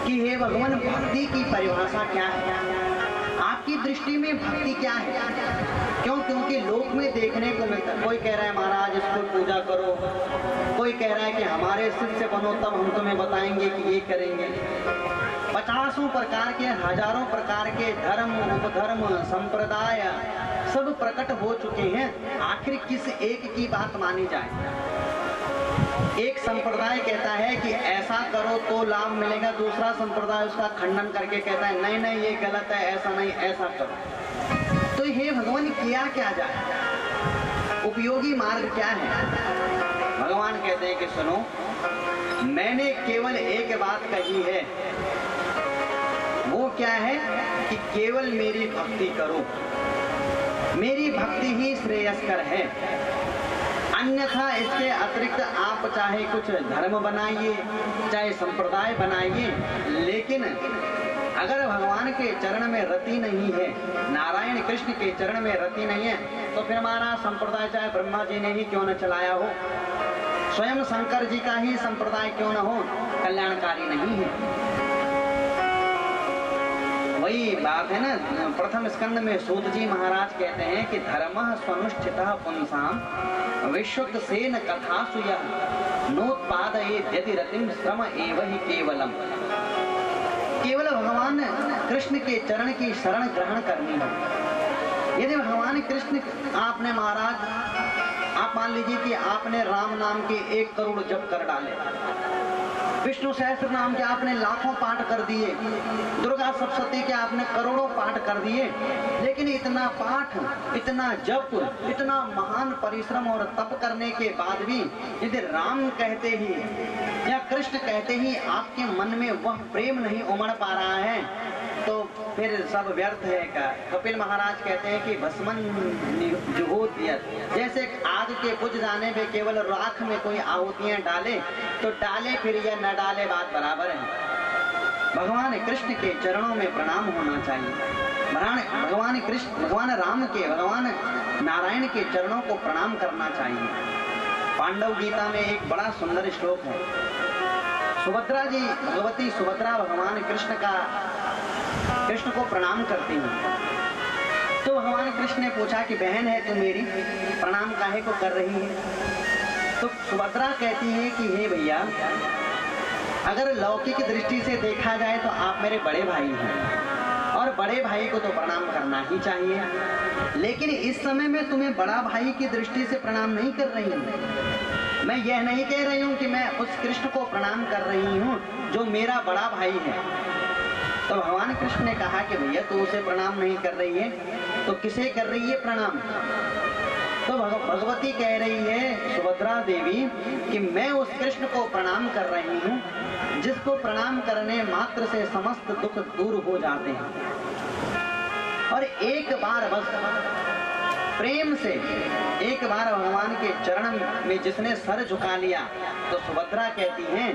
A: कि हे भगवान, भक्ति की परिभाषा क्या है? आपकी दृष्टि में भक्ति क्या है? क्यों? क्योंकि लोक में देखने को मिलता है। कोई कह रहा है महाराज इसको पूजा करो, कोई कह रहा है कि हमारे शिष्य बनो तब हम तुम्हें बताएंगे कि ये करेंगे। 50 प्रकार के, हजारों प्रकार के धर्म, उपधर्म, संप्रदाय सब प्रकट हो चुके हैं। आखिर किस एक की बात मानी जाए? एक संप्रदाय कहता है कि ऐसा करो तो लाभ मिलेगा, दूसरा संप्रदाय उसका खंडन करके कहता है नहीं नहीं ये गलत है, ऐसा नहीं, ऐसा करो। तो हे भगवान, किया क्या जाए? उपयोगी मार्ग क्या है? भगवान कहते हैं कि सुनो, मैंने केवल एक बात कही है। वो क्या है? कि केवल मेरी भक्ति करो। मेरी भक्ति ही श्रेयस्कर है। अन्यथा इसके अतिरिक्त आप चाहे कुछ धर्म बनाइए, चाहे संप्रदाय बनाइए, लेकिन अगर भगवान के चरण में रति नहीं है, नारायण कृष्ण के चरण में रति नहीं है, तो फिर हमारा संप्रदाय चाहे ब्रह्मा जी ने ही क्यों न चलाया हो, स्वयं शंकर जी का ही संप्रदाय क्यों न हो, कल्याणकारी नहीं है। वही बात है ना, प्रथम स्कंद में सूत जी महाराज कहते हैं कि धर्मः स्वनुष्ठितः पुंसाम विश्वक्त सेन कथासु यः नोत्पादयेत् यदि रतिं श्रम एव हि केवलम। केवल भगवान कृष्ण के चरण की शरण ग्रहण करनी है। यदि भगवान कृष्ण, आपने महाराज, आप मान लीजिए कि आपने राम नाम के 1 करोड़ जप कर डाले, विष्णु सहस्त्र नाम के आपने लाखों पाठ कर दिए, दुर्गा सप्तशती के आपने करोड़ों पाठ कर दिए, लेकिन इतना पाठ, इतना जप, इतना महान परिश्रम और तप करने के बाद भी यदि राम कहते ही या कृष्ण कहते ही आपके मन में वह प्रेम नहीं उमड़ पा रहा है, तो फिर सब व्यर्थ है का। कपिल महाराज कहते हैं कि भस्मन जुहोत्यत, जैसे आग के बुझ जाने पे केवल राख में कोई आहुतियां डाले तो डाले फिर या न डाले, बात बराबर है। भगवान कृष्ण के चरणों में प्रणाम होना चाहिए। भगवान कृष्ण, भगवान राम के, भगवान नारायण के चरणों को प्रणाम करना चाहिए। पांडव गीता में एक बड़ा सुंदर श्लोक है। सुभद्रा जी, भगवती सुभद्रा भगवान कृष्ण को प्रणाम करती हैं। तो भगवान कृष्ण ने पूछा कि बहन है तू मेरी, प्रणाम काहे को कर रही है? तो सुभद्रा कहती है कि हे भैया, अगर लौकिक दृष्टि से देखा जाए तो आप मेरे बड़े भाई हैं और बड़े भाई को तो प्रणाम करना ही चाहिए, लेकिन इस समय में तुम्हें बड़ा भाई की दृष्टि से प्रणाम नहीं कर रही हूँ। मैं यह नहीं कह रही हूँ कि मैं उस कृष्ण को प्रणाम कर रही हूँ जो मेरा बड़ा भाई है। तो भगवान कृष्ण ने कहा कि भैया तू उसे प्रणाम नहीं कर रही है तो किसे कर रही है प्रणाम? तो भगवती कह रही है, सुभद्रा देवी, कि मैं उस कृष्ण को प्रणाम कर रही हूँ जिसको प्रणाम करने मात्र से समस्त दुख दूर हो जाते हैं। और एक बार बस प्रेम से एक बार भगवान के चरण में जिसने सर झुका लिया, तो सुभद्रा कहती हैं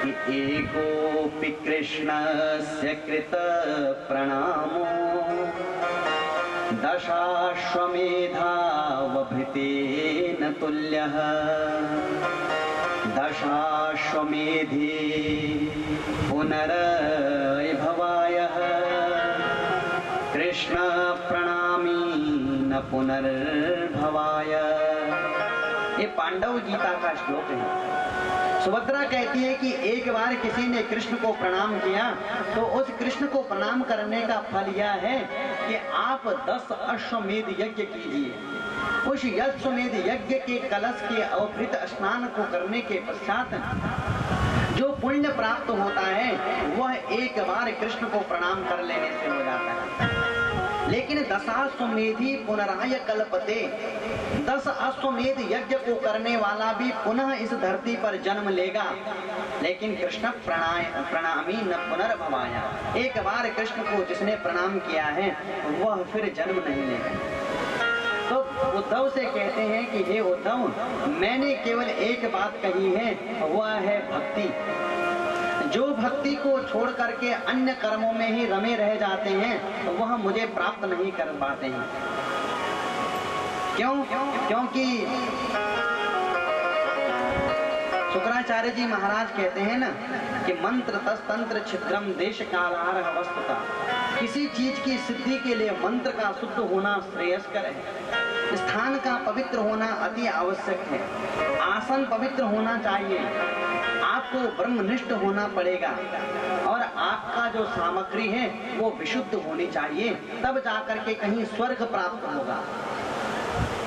A: कि एकोपि कृष्णस्य कृत प्रणामो दशाश्वमेधावभृतेन तुल्यः दशाश्वमेधे पुनर्भवायः कृष्ण प्रणामी न पुनर्भवाय। ये पांडव गीता का श्लोक है। सुभद्रा कहती है कि एक बार किसी ने कृष्ण को प्रणाम किया तो उस कृष्ण को प्रणाम करने का फल यह है कि आप 10 अश्वमेध यज्ञ कीजिए। उस अश्वमेध यज्ञ के कलश के अवभृत स्नान को करने के पश्चात जो पुण्य प्राप्त होता है वह एक बार कृष्ण को प्रणाम कर लेने से हो जाता है। लेकिन 10 अश्वमेधी पुनराय कल्पते, 10 अश्वमेध यज्ञ को करने वाला भी पुनः इस धरती पर जन्म लेगा, लेकिन कृष्ण प्रणामी न पुनर्भवाया। एक बार कृष्ण को जिसने प्रणाम किया है वह फिर जन्म नहीं लेगा। तो उद्धव से कहते हैं कि हे उद्धव, मैंने केवल एक बात कही है, वह है भक्ति। जो भक्ति को छोड़ करके अन्य कर्मों में ही रमे रह जाते हैं तो वह मुझे प्राप्त नहीं कर पाते हैं। क्यों? क्योंकि शुक्राचार्य जी महाराज कहते हैं ना कि मंत्र तस्तंत्र छिद्रम देश कालारह वस्तुता। किसी चीज की सिद्धि के लिए मंत्र का शुद्ध होना श्रेयस्कर है, स्थान का पवित्र होना अति आवश्यक है, आसन पवित्र होना चाहिए, आपको ब्रह्मनिष्ठ होना पड़ेगा और आपका जो सामग्री है वो विशुद्ध होनी चाहिए, तब जाकर के कहीं स्वर्ग प्राप्त होगा।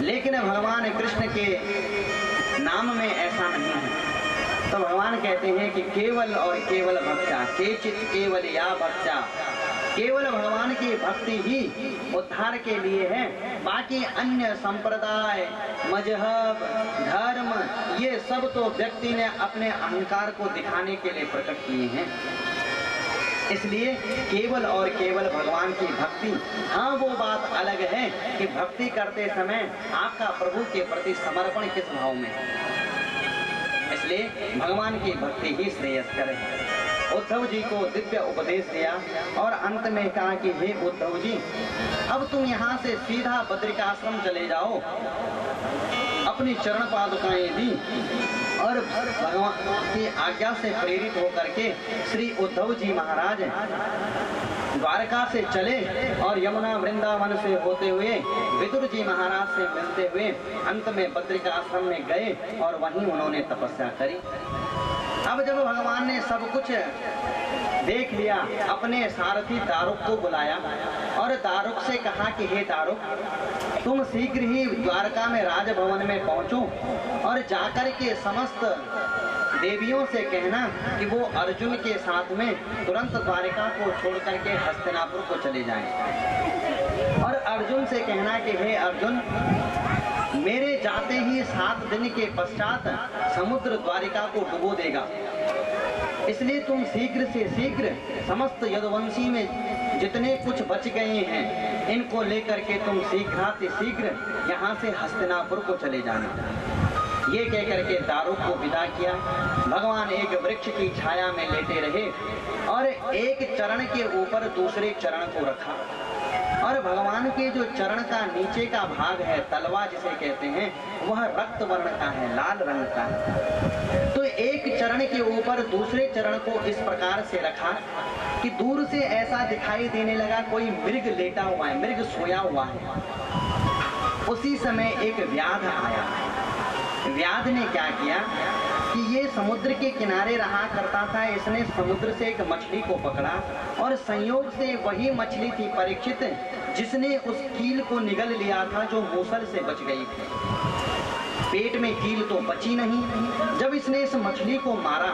A: लेकिन भगवान कृष्ण के नाम में ऐसा नहीं है। तो भगवान कहते हैं कि केवल और केवल भक्ता, केचित केवल या भक्ता, केवल भगवान की भक्ति ही उद्धार के लिए है। बाकी अन्य संप्रदाय, मजहब, धर्म, ये सब तो व्यक्ति ने अपने अहंकार को दिखाने के लिए प्रकट किए हैं। इसलिए केवल और केवल भगवान की भक्ति। हाँ, वो बात अलग है कि भक्ति करते समय आपका प्रभु के प्रति समर्पण किस भाव में है। इसलिए भगवान की भक्ति ही श्रेयस्कर है। उद्धव जी को दिव्य उपदेश दिया और अंत में कहा कि हे उद्धव जी, अब तुम यहाँ से सीधा बद्रिकाश्रम चले जाओ। अपनी चरण पादुकाएं दी और भगवान की आज्ञा से प्रेरित होकर के श्री उद्धव जी महाराज द्वारका से चले और यमुना वृंदावन से होते हुए विदुर जी महाराज से मिलते हुए अंत में बद्रिकाश्रम में गए और वहीं उन्होंने तपस्या करी। अब जब भगवान ने सब कुछ देख लिया, अपने सारथी दारुक को बुलाया और दारुक से कहा कि हे दारुक, तुम शीघ्र ही द्वारका में राजभवन में पहुंचो और जाकर के समस्त देवियों से कहना कि वो अर्जुन के साथ में तुरंत द्वारका को छोड़ करके हस्तिनापुर को चले जाएं। और अर्जुन से कहना कि हे अर्जुन, मेरे जाते ही 7 दिन के पश्चात समुद्र द्वारिका को डुबो देगा, इसलिए तुम शीघ्र से शीघ्र समस्त यदुवंशी में जितने कुछ बच गए हैं इनको लेकर के तुम शीघ्राति शीघ्र यहाँ से हस्तिनापुर को चले जाना। ये कह करके दारुक को विदा किया। भगवान एक वृक्ष की छाया में लेटे रहे और एक चरण के ऊपर दूसरे चरण को रखा और भगवान के जो चरण का नीचे का भाग है, तलवा जिसे कहते हैं, वह रक्त वर्ण का है, लाल रंग का है। तो एक चरण के ऊपर दूसरे चरण को इस प्रकार से रखा कि दूर से ऐसा दिखाई देने लगा कोई मृग लेटा हुआ है, मृग सोया हुआ है। उसी समय एक व्याध आया। व्याध ने क्या किया कि ये समुद्र के किनारे रहा करता था, इसने समुद्र से एक मछली को पकड़ा और संयोग से वही मछली थी परीक्षित, जिसने उस कील को निगल लिया था जो मूसल से बच गई थी। पेट में कील तो बची नहीं। जब इसने इस मछली को मारा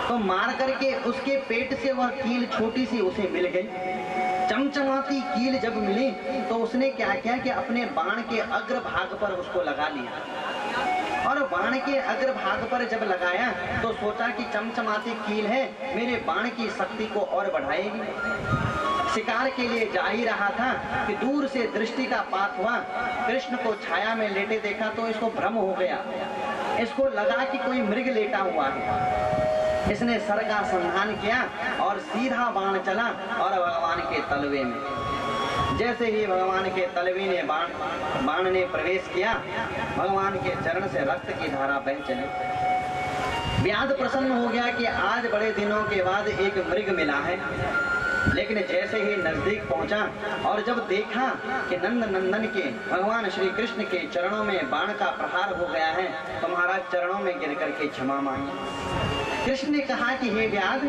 A: तो मार करके उसके पेट से वह कील छोटी सी उसे मिल गई। चमचमाती कील जब मिली तो उसने क्या किया कि अपने बाण के अग्र भाग पर उसको लगा लिया और बाण के अग्र भाग पर जब लगाया तो सोचा कि चमचमाती कील है, मेरे बाण की शक्ति को और बढ़ाएगी। शिकार के लिए जा ही रहा था कि दूर से दृष्टि का पात हुआ, कृष्ण को छाया में लेटे देखा तो इसको भ्रम हो गया। इसको लगा कि कोई मृग लेटा हुआ है। इसने सर का संधान किया और सीधा बाण चला और भगवान के तलवे में। जैसे ही भगवान के तलवे ने बाण ने प्रवेश किया, भगवान के चरण से रक्त की धारा बह चली। व्याध प्रसन्न हो गया कि आज बड़े दिनों के बाद एक मृग मिला है। लेकिन जैसे ही नजदीक पहुंचा और जब देखा कि नंद नंदन के भगवान श्री कृष्ण के चरणों में बाण का प्रहार हो गया है तो महाराज चरणों में गिर करके क्षमा मांगी। कृष्ण ने कहा कि हे व्याध,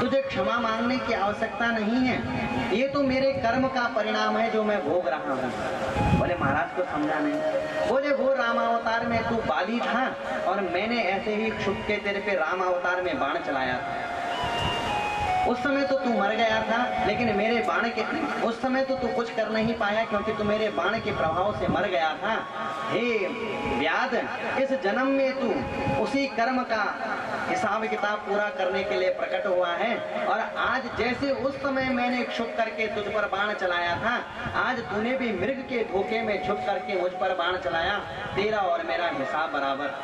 A: तुझे क्षमा मांगने की आवश्यकता नहीं है, ये तो मेरे कर्म का परिणाम है जो मैं भोग रहा हूँ। बोले महाराज को समझा नहीं। बोले वो रामावतार में तू बाली था और मैंने ऐसे ही छुप के तेरे पे राम अवतार में बाण चलाया था। उस समय तो तू मर गया था, लेकिन मेरे बाण के उस समय तो तू कुछ कर नहीं पाया क्योंकि तू मेरे बाण के प्रभाव से मर गया था। हे व्याध, इस जन्म में तू उसी कर्म का हिसाब किताब पूरा करने के लिए प्रकट हुआ है। और आज जैसे उस समय मैंने छुप करके तुझ पर बाण चलाया था, आज तूने भी मृग के धोखे में छुप करके मुझ पर बाण चलाया। तेरा और मेरा हिसाब बराबर।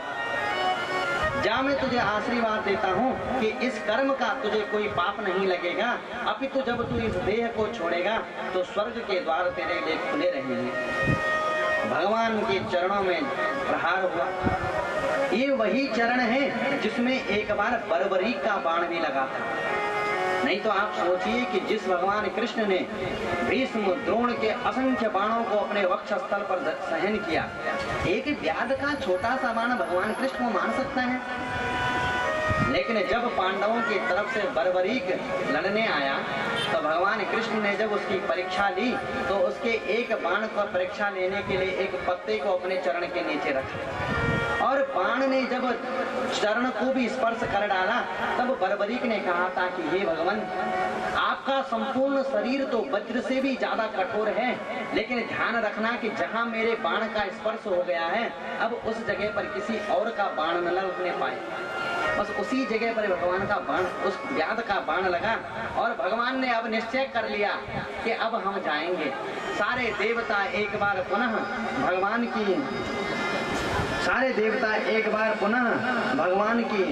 A: जा, मैं तुझे आशीर्वाद देता हूँ कि इस कर्म का तुझे कोई पाप नहीं लगेगा, अपितु जब तू इस देह को छोड़ेगा तो स्वर्ग के द्वार तेरे लिए खुले रहेंगे। भगवान के चरणों में प्रहार हुआ। ये वही चरण है जिसमें एक बार बर्बरीक का बाण भी लगा था। नहीं तो आप सोचिए कि जिस भगवान कृष्ण ने भीष्म द्रोण के असंख्य बाणों को अपने वक्ष स्थल पर सहन किया, एक व्याध का छोटा सा बाण भगवान कृष्ण को मार सकता है। लेकिन जब पांडवों की तरफ से बर्बरीक लड़ने आया तो भगवान कृष्ण ने जब उसकी परीक्षा ली तो उसके एक बाण को परीक्षा लेने के लिए एक पत्ते को अपने चरण के नीचे रखा, और बाण ने जब चरण को भी स्पर्श कर डाला तब बर्बरीक ने कहा था कि हे भगवान, आपका संपूर्ण शरीर तो वज्र से भी ज्यादा कठोर है, लेकिन ध्यान रखना कि जहां मेरे बाण का स्पर्श हो गया है अब उस जगह पर किसी और का बाण न लगने पाए। बस उसी जगह पर भगवान का बाण, उस व्याध का बाण लगा, और भगवान ने अब निश्चय कर लिया कि अब हम जाएंगे। सारे देवता एक बार पुनः भगवान की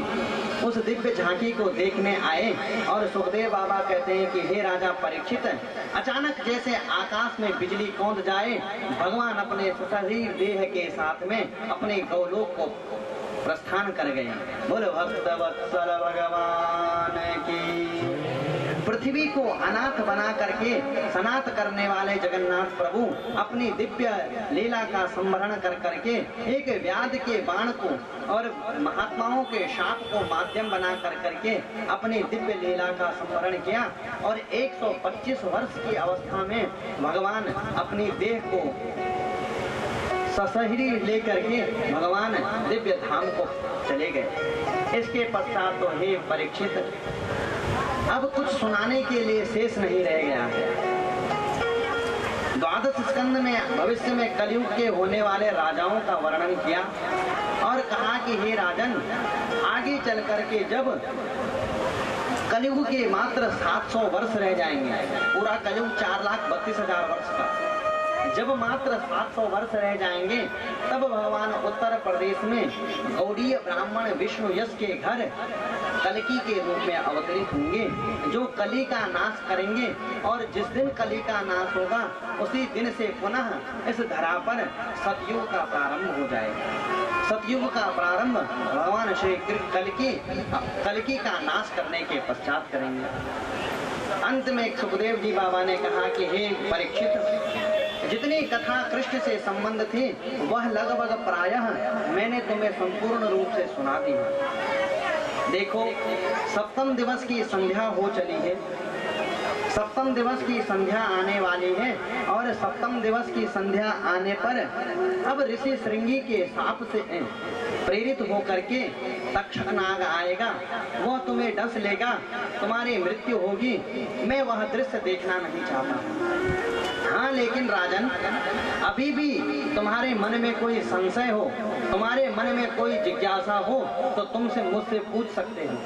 A: उस दिव्य झांकी को देखने आए। और सुखदेव बाबा कहते हैं कि हे राजा परीक्षित, अचानक जैसे आकाश में बिजली कौंध जाए, भगवान अपने सशरीर देह के साथ में अपने गौलोक को प्रस्थान कर गए। बोलो भक्त वत्सल भगवान की। पृथ्वी को अनाथ बना करके सनात करने वाले जगन्नाथ प्रभु अपनी दिव्य लीला का संवरण कर करके एक व्याध के बाण को और महात्माओं के शाप को माध्यम बना कर करके अपनी दिव्य लीला का संवरण किया। और 125 वर्ष की अवस्था में भगवान अपनी देह को सशरीर लेकर के भगवान दिव्य धाम को चले गए। इसके पश्चात तो हे परीक्षित, अब कुछ सुनाने के लिए शेष नहीं रह गया है। द्वादश स्कंद में भविष्य में कलयुग के होने वाले राजाओं का वर्णन किया और कहा कि हे राजन, आगे चल करके जब कलयुग के मात्र 700 वर्ष रह जाएंगे, पूरा कलयुग 4,32,000 वर्ष का, जब मात्र 700 वर्ष रह जाएंगे तब भगवान उत्तर प्रदेश में गौड़ीय ब्राह्मण विष्णु यश के घर कलकी के रूप में अवतरित होंगे, जो कली का नाश करेंगे। और जिस दिन कली का नाश होगा उसी दिन से पुनः इस धरा पर सतयुग का प्रारंभ हो जाएगा। सतयुग का प्रारंभ भगवान श्री कलकी का नाश करने के पश्चात करेंगे। अंत में सुखदेव जी बाबा ने कहा कि हे परीक्षित, जितनी कथा कृष्ण से संबंध थी वह लगभग प्रायः मैंने तुम्हें संपूर्ण रूप से सुना दी है। देखो, सप्तम दिवस की संध्या हो चली है, सप्तम दिवस की संध्या आने वाली है, और सप्तम दिवस की संध्या आने पर अब ऋषि श्रृंगी के साप से प्रेरित होकर के तक्षक नाग आएगा, वह तुम्हें डस लेगा, तुम्हारी मृत्यु होगी। मैं वह दृश्य देखना नहीं चाहता। हाँ, लेकिन राजन, अभी भी तुम्हारे मन में कोई संशय हो, तुम्हारे मन में कोई जिज्ञासा हो तो तुमसे मुझसे पूछ सकते हो,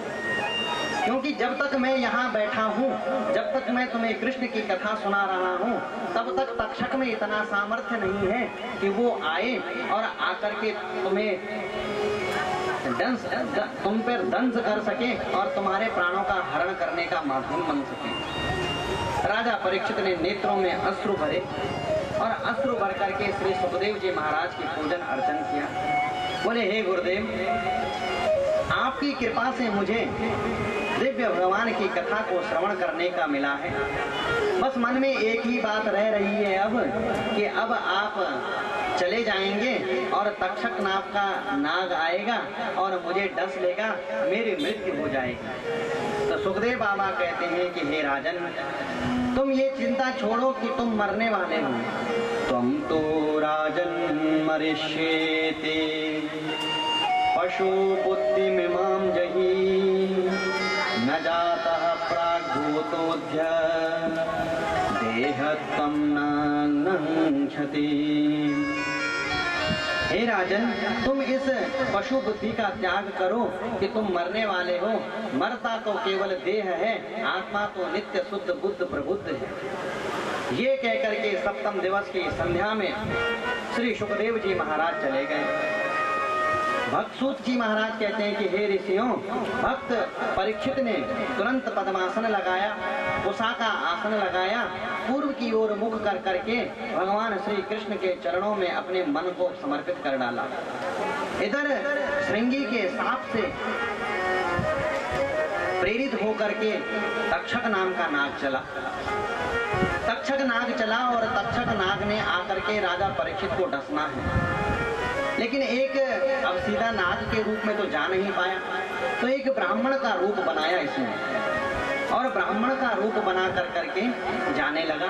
A: क्योंकि जब तक मैं यहाँ बैठा हूँ, जब तक मैं तुम्हें कृष्ण की कथा सुना रहा हूँ, तब तक तक्षक में इतना सामर्थ्य नहीं है कि वो आए और आकर के तुम पर दंश कर सके और तुम्हारे प्राणों का हरण करने का माध्यम बन सके। राजा परीक्षित ने नेत्रों में अश्रु भरे और अश्रु भर करके श्री सुखदेव जी महाराज की पूजन अर्चन किया। बोले, हे गुरुदेव, आपकी कृपा से मुझे दिव्य भगवान की कथा को श्रवण करने का मिला है। बस मन में एक ही बात रह रही है अब कि अब आप चले जाएंगे और तक्षक नाम का नाग आएगा और मुझे डस लेगा, मेरी मृत्यु हो जाएगी। तो सुखदेव बाबा कहते हैं कि हे राजन, तुम ये चिंता छोड़ो कि तुम मरने वाले हो। तुम तो राजन मरिष्येते पशु बुद्धि मिमां जहि न जातः प्राग्भूतोऽद्य देहत्वं न क्षति। हे राजन, तुम इस पशु बुद्धि का त्याग करो कि तुम मरने वाले हो। मरता तो केवल देह है, आत्मा तो नित्य शुद्ध बुद्ध प्रबुद्ध है। ये कहकर के सप्तम दिवस की संध्या में श्री सुखदेव जी महाराज चले गए। भक्तसूत जी महाराज कहते हैं कि हे ऋषियों, भक्त परीक्षित ने तुरंत पद्मासन लगाया, उषा का आसन लगाया, पूर्व की ओर मुख कर करके भगवान श्री कृष्ण के चरणों में अपने मन को समर्पित कर डाला। इधर श्रृंगी के साप से प्रेरित होकर के तक्षक नाम का नाग चला। तक्षक नाग चला और तक्षक नाग ने आकर के राजा परीक्षित को डसना है, लेकिन एक अब सीधा नाग के रूप में तो जा नहीं पाया, तो एक ब्राह्मण का रूप बनाया इसने और ब्राह्मण का रूप बना कर करके जाने लगा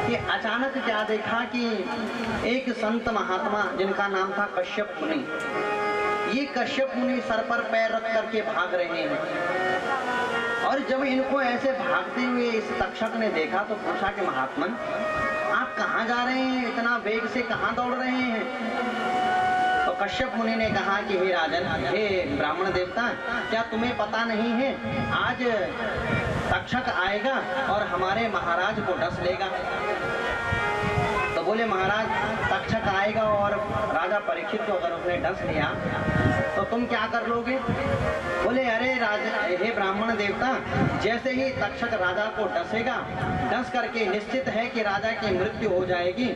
A: कि अचानक क्या देखा कि एक संत महात्मा जिनका नाम था कश्यप मुनि, ये कश्यप मुनि सर पर पैर रख करके भाग रहे हैं। और जब इनको ऐसे भागते हुए इस तक्षक ने देखा तो पूछा कि महात्मन, आप कहाँ जा रहे हैं, इतना वेग से कहाँ दौड़ रहे हैं? तो कश्यप मुनि ने कहा कि हे राजन, हे ब्राह्मण देवता, क्या तुम्हें पता नहीं है आज तक्षक आएगा और हमारे महाराज को डस लेगा? तो बोले महाराज, तक्षक आएगा और राजा परीक्षित को अगर उसने डस लिया तो तुम क्या कर लोगे? बोले अरे राजा, हे ब्राह्मण देवता, जैसे ही तक्षक राजा को डसेगा, डस करके निश्चित है कि राजा की मृत्यु हो जाएगी।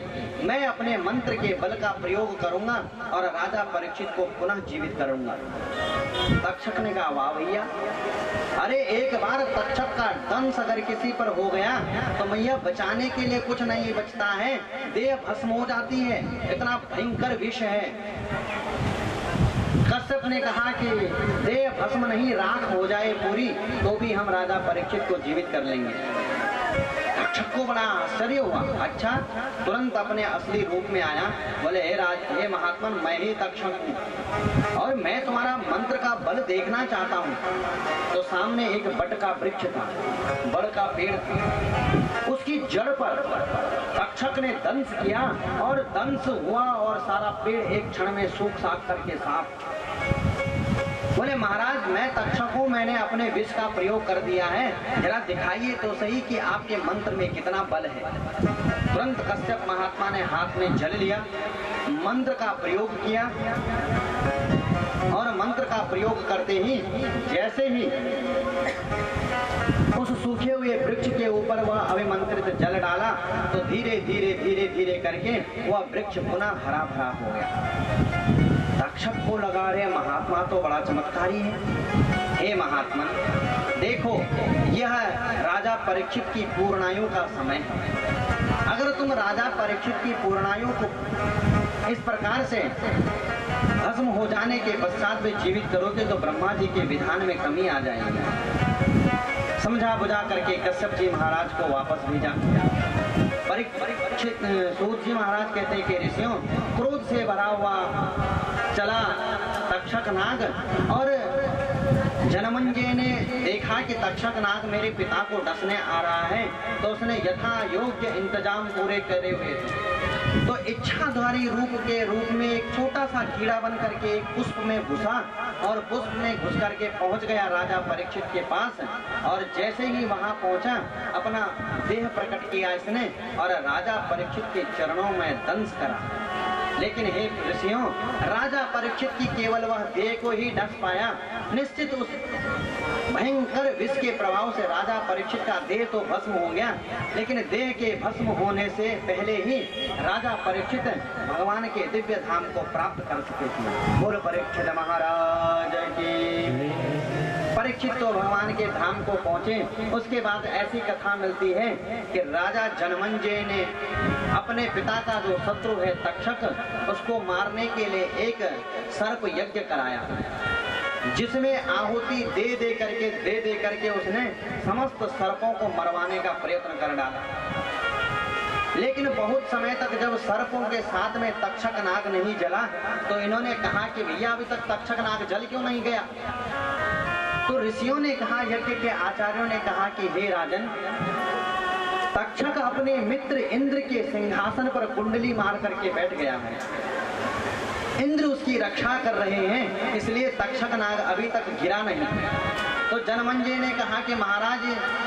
A: मैं अपने मंत्र के बल का प्रयोग करूंगा और राजा परीक्षित को पुनः जीवित करूंगा। तक्षक ने कहा वाह भैया, अरे एक बार तक्षक का दंश अगर किसी पर हो गया तो मैया बचाने के लिए कुछ नहीं बचता है, देह भस्म हो जाती है, इतना भयंकर विष है। कश्यप ने कहा कि देह भस्म नहीं राख हो जाए पूरी तो भी हम राजा परीक्षित को जीवित कर लेंगे। तक्षक को बड़ा आश्चर्य हुआ। अच्छा, तुरंत अपने असली रूप में आया। बोले हे महात्मन, मैं ही तक्षक हूँ और मैं तुम्हारा मंत्र का बल देखना चाहता हूँ। तो सामने एक बट का वृक्ष था, बड़ का पेड़ था, उसकी जड़ पर तक्षक ने दंश किया और दंश हुआ और सारा पेड़ एक क्षण में सूख साख करके साफ। बोले महाराज, मैं तक्षक हूँ, मैंने अपने विष का प्रयोग कर दिया है, जरा दिखाइए तो सही कि आपके मंत्र में कितना बल है। तुरंत कश्यप महात्मा ने हाथ में जल लिया, मंत्र का प्रयोग किया और मंत्र का प्रयोग करते ही जैसे ही उस सूखे हुए वृक्ष के ऊपर वह अभिमंत्रित जल डाला तो धीरे धीरे धीरे धीरे करके वह वृक्ष पुनः हरा भरा हो गया। तक्षक को लगा रहे महात्मा तो बड़ा चमत्कारी है। हे महात्मा, देखो यह राजा परीक्षित की पूर्णायु का समय है। अगर तुम राजा परीक्षित की पूर्णायु को इस प्रकार से भस्म हो जाने के पश्चात में जीवित करोगे तो ब्रह्मा जी के विधान में कमी आ जाएगी। समझा बुझा करके कश्यप जी महाराज को वापस भेजा। परीक्षित सूत जी महाराज कहते हैं कि ऋषियों, क्रोध से भरा हुआ चला तक्षक नाग और जनमेजय ने देखा कि तक्षक नाग मेरे पिता को डसने आ रहा है, तो उसने यथा योग्य इंतजाम पूरे करे हुए थे। तो इच्छाधारी रूप में एक छोटा सा कीड़ा बन करके एक पुष्प में घुसा और पुष्प में घुस करके पहुंच गया राजा परीक्षित के पास। और जैसे ही वहां पहुंचा अपना देह प्रकट किया इसने और राजा परीक्षित के चरणों में दंश करा। लेकिन हे ऋषियों, राजा परीक्षित की केवल वह देह को ही डस पाया। निश्चित उस भयंकर विष के प्रभाव से राजा परीक्षित का देह तो भस्म हो गया, लेकिन देह के भस्म होने से पहले ही राजा परीक्षित भगवान के दिव्य धाम को प्राप्त कर चुके थे। बोल परीक्षित महाराज की। परीक्षित तो भगवान के धाम को पहुंचे। उसके बाद ऐसी कथा मिलती है कि राजा जनमेजय ने अपने पिता का जो शत्रु है तक्षक, उसको मारने के लिए एक सर्प यज्ञ कराया, जिसमें आहुति दे करके उसने समस्त सर्पों को मरवाने का प्रयत्न कर डाला। लेकिन बहुत समय तक जब सर्पों के साथ में तक्षक नाग नहीं जला तो इन्होंने कहा कि भैया अभी तक तक्षक नाग जल क्यों नहीं गया? तो ऋषियों ने कहा, यज्ञ के आचार्यों ने कहा कि हे राजन, तक्षक अपने मित्र इंद्र के सिंहासन पर कुंडली मार करके बैठ गया है। इंद्र उसकी रक्षा कर रहे हैं, इसलिए तक्षक नाग अभी तक गिरा नहीं। तो जनमेजय ने कहा कि महाराज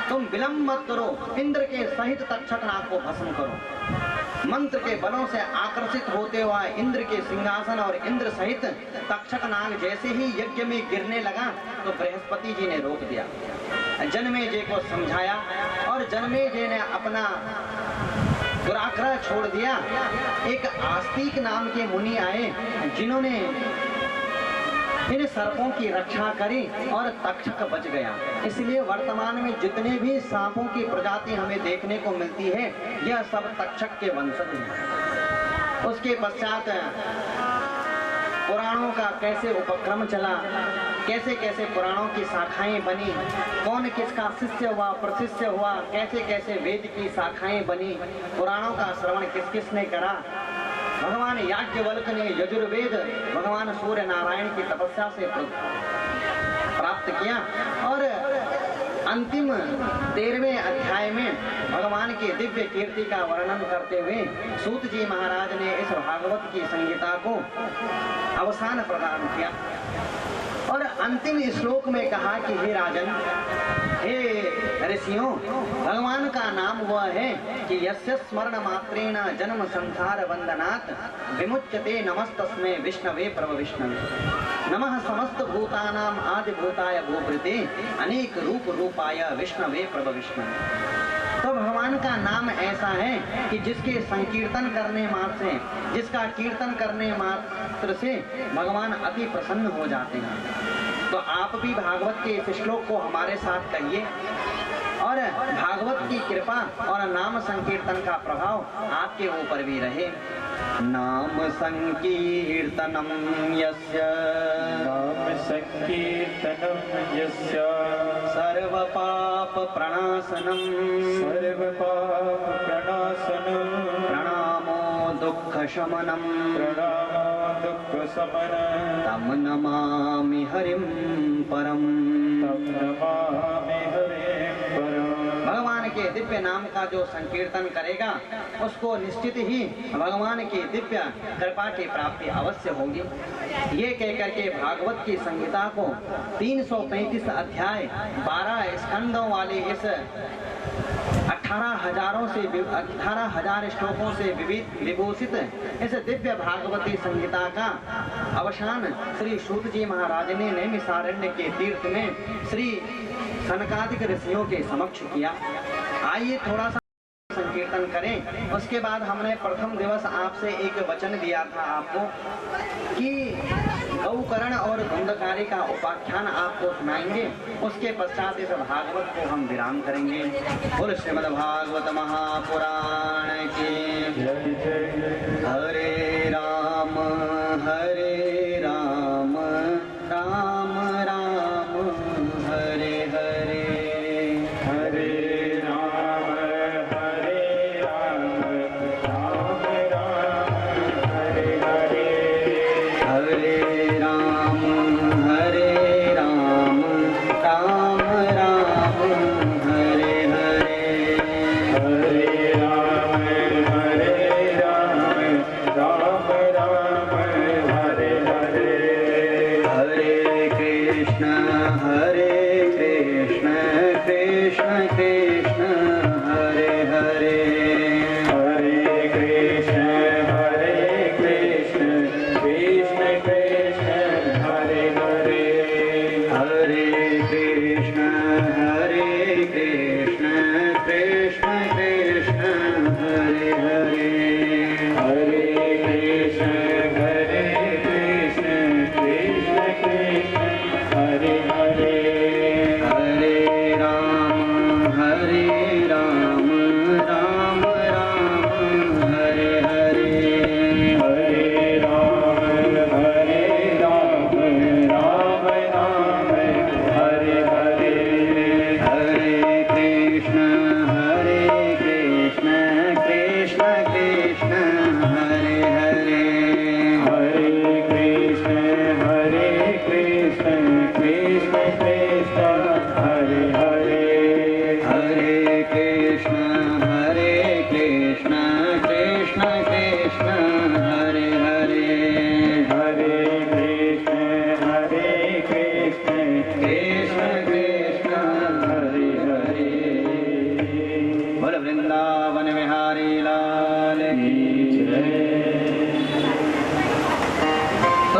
A: तुम विलंब मत करो, इंद्र के सहित तक्षक नाग को भस्म करो। मंत्र के बलों से आकर्षित होते हुआ इंद्र के सिंहासन और इंद्र सहित तक्षक नाग जैसे ही यज्ञ में गिरने लगा तो बृहस्पति जी ने रोक दिया। जनमेजय को समझाया और जनमेजय ने अपना दुराग्रह छोड़ दिया। एक आस्तिक नाम के मुनि आए जिन्होंने इन सर्पों की रक्षा करी और तक्षक बच गया। इसलिए वर्तमान में जितने भी सांपों की प्रजाति हमें देखने को मिलती है यह सब तक्षक के वंशज हैं। उसके पश्चात पुराणों का कैसे उपक्रम चला, कैसे कैसे पुराणों की शाखाएं बनी, कौन किसका शिष्य हुआ प्रशिष्य हुआ, कैसे कैसे वेद की शाखाएं बनी, पुराणों का श्रवण किस किस ने करा। भगवान याज्ञवल्क्य ने यजुर्वेद भगवान सूर्य नारायण की तपस्या से प्राप्त किया और अंतिम 13वें अध्याय में भगवान की दिव्य कीर्ति का वर्णन करते हुए सूत जी महाराज ने इस भागवत की संहिता को अवसान प्रदान किया और अंतिम श्लोक में कहा कि हे राजन, हे ऋषियों, भगवान का नाम वह है कि यस्य स्मरण मात्रेण जन्म संसार वंदनात् विमुच्यते नमस्तस्मै विष्णवे प्रभ विष्णवे नमः समस्त भूतानाम आदि भूताय भूभृते अनेक रूप रूपाय विष्णवे प्रभ विष्णवे। तो भगवान का नाम ऐसा है कि जिसके संकीर्तन करने मात्र से, जिसका कीर्तन करने मात्र से भगवान अति प्रसन्न हो जाते हैं। तो आप भी भागवत के इस श्लोक को हमारे साथ कहिए और भागवत की कृपा और नाम संकीर्तन का प्रभाव आपके ऊपर भी रहे। नाम संकीर्तनम यस्य,
C: नाम संकीर्तनम यस्य,
A: सर्व पाप प्रणाशनम,
C: सर्व पाप प्रणाशनम,
A: प्रणामो दुःख शमनम,
C: प्रणामो दुःख शमनम,
A: तम नमामि हरिं परम,
C: तम नमामि हरिं परम।
A: भगवान के दिव्य नाम का जो संकीर्तन करेगा उसको निश्चित ही भगवान की दिव्य कृपा की प्राप्ति अवश्य होगी। ये कहकर के भागवत की संहिता को 335 अध्याय 12 स्कंदों वाले इस 18,000 श्लोकों से विभूषित इस दिव्य भागवती संहिता का अवसान श्री सूत जी महाराज ने नैमिषारण्य के तीर्थ में श्री सनकादिक ऋषियों के समक्ष किया। आइए थोड़ा सा संकीर्तन करें। उसके बाद हमने प्रथम दिवस आपसे एक वचन दिया था आपको कि गौकर्ण और धुंधकारी का उपाख्यान आपको सुनाएंगे। उसके पश्चात इस भागवत को हम विराम करेंगे। बोल श्रीमद् भागवत महापुराण की हरे राम राम राम हरे हरे,
C: हरे राम राम राम हरे हरे,
A: हरे राम राम राम हरे हरे,
C: हरे राम राम राम हरे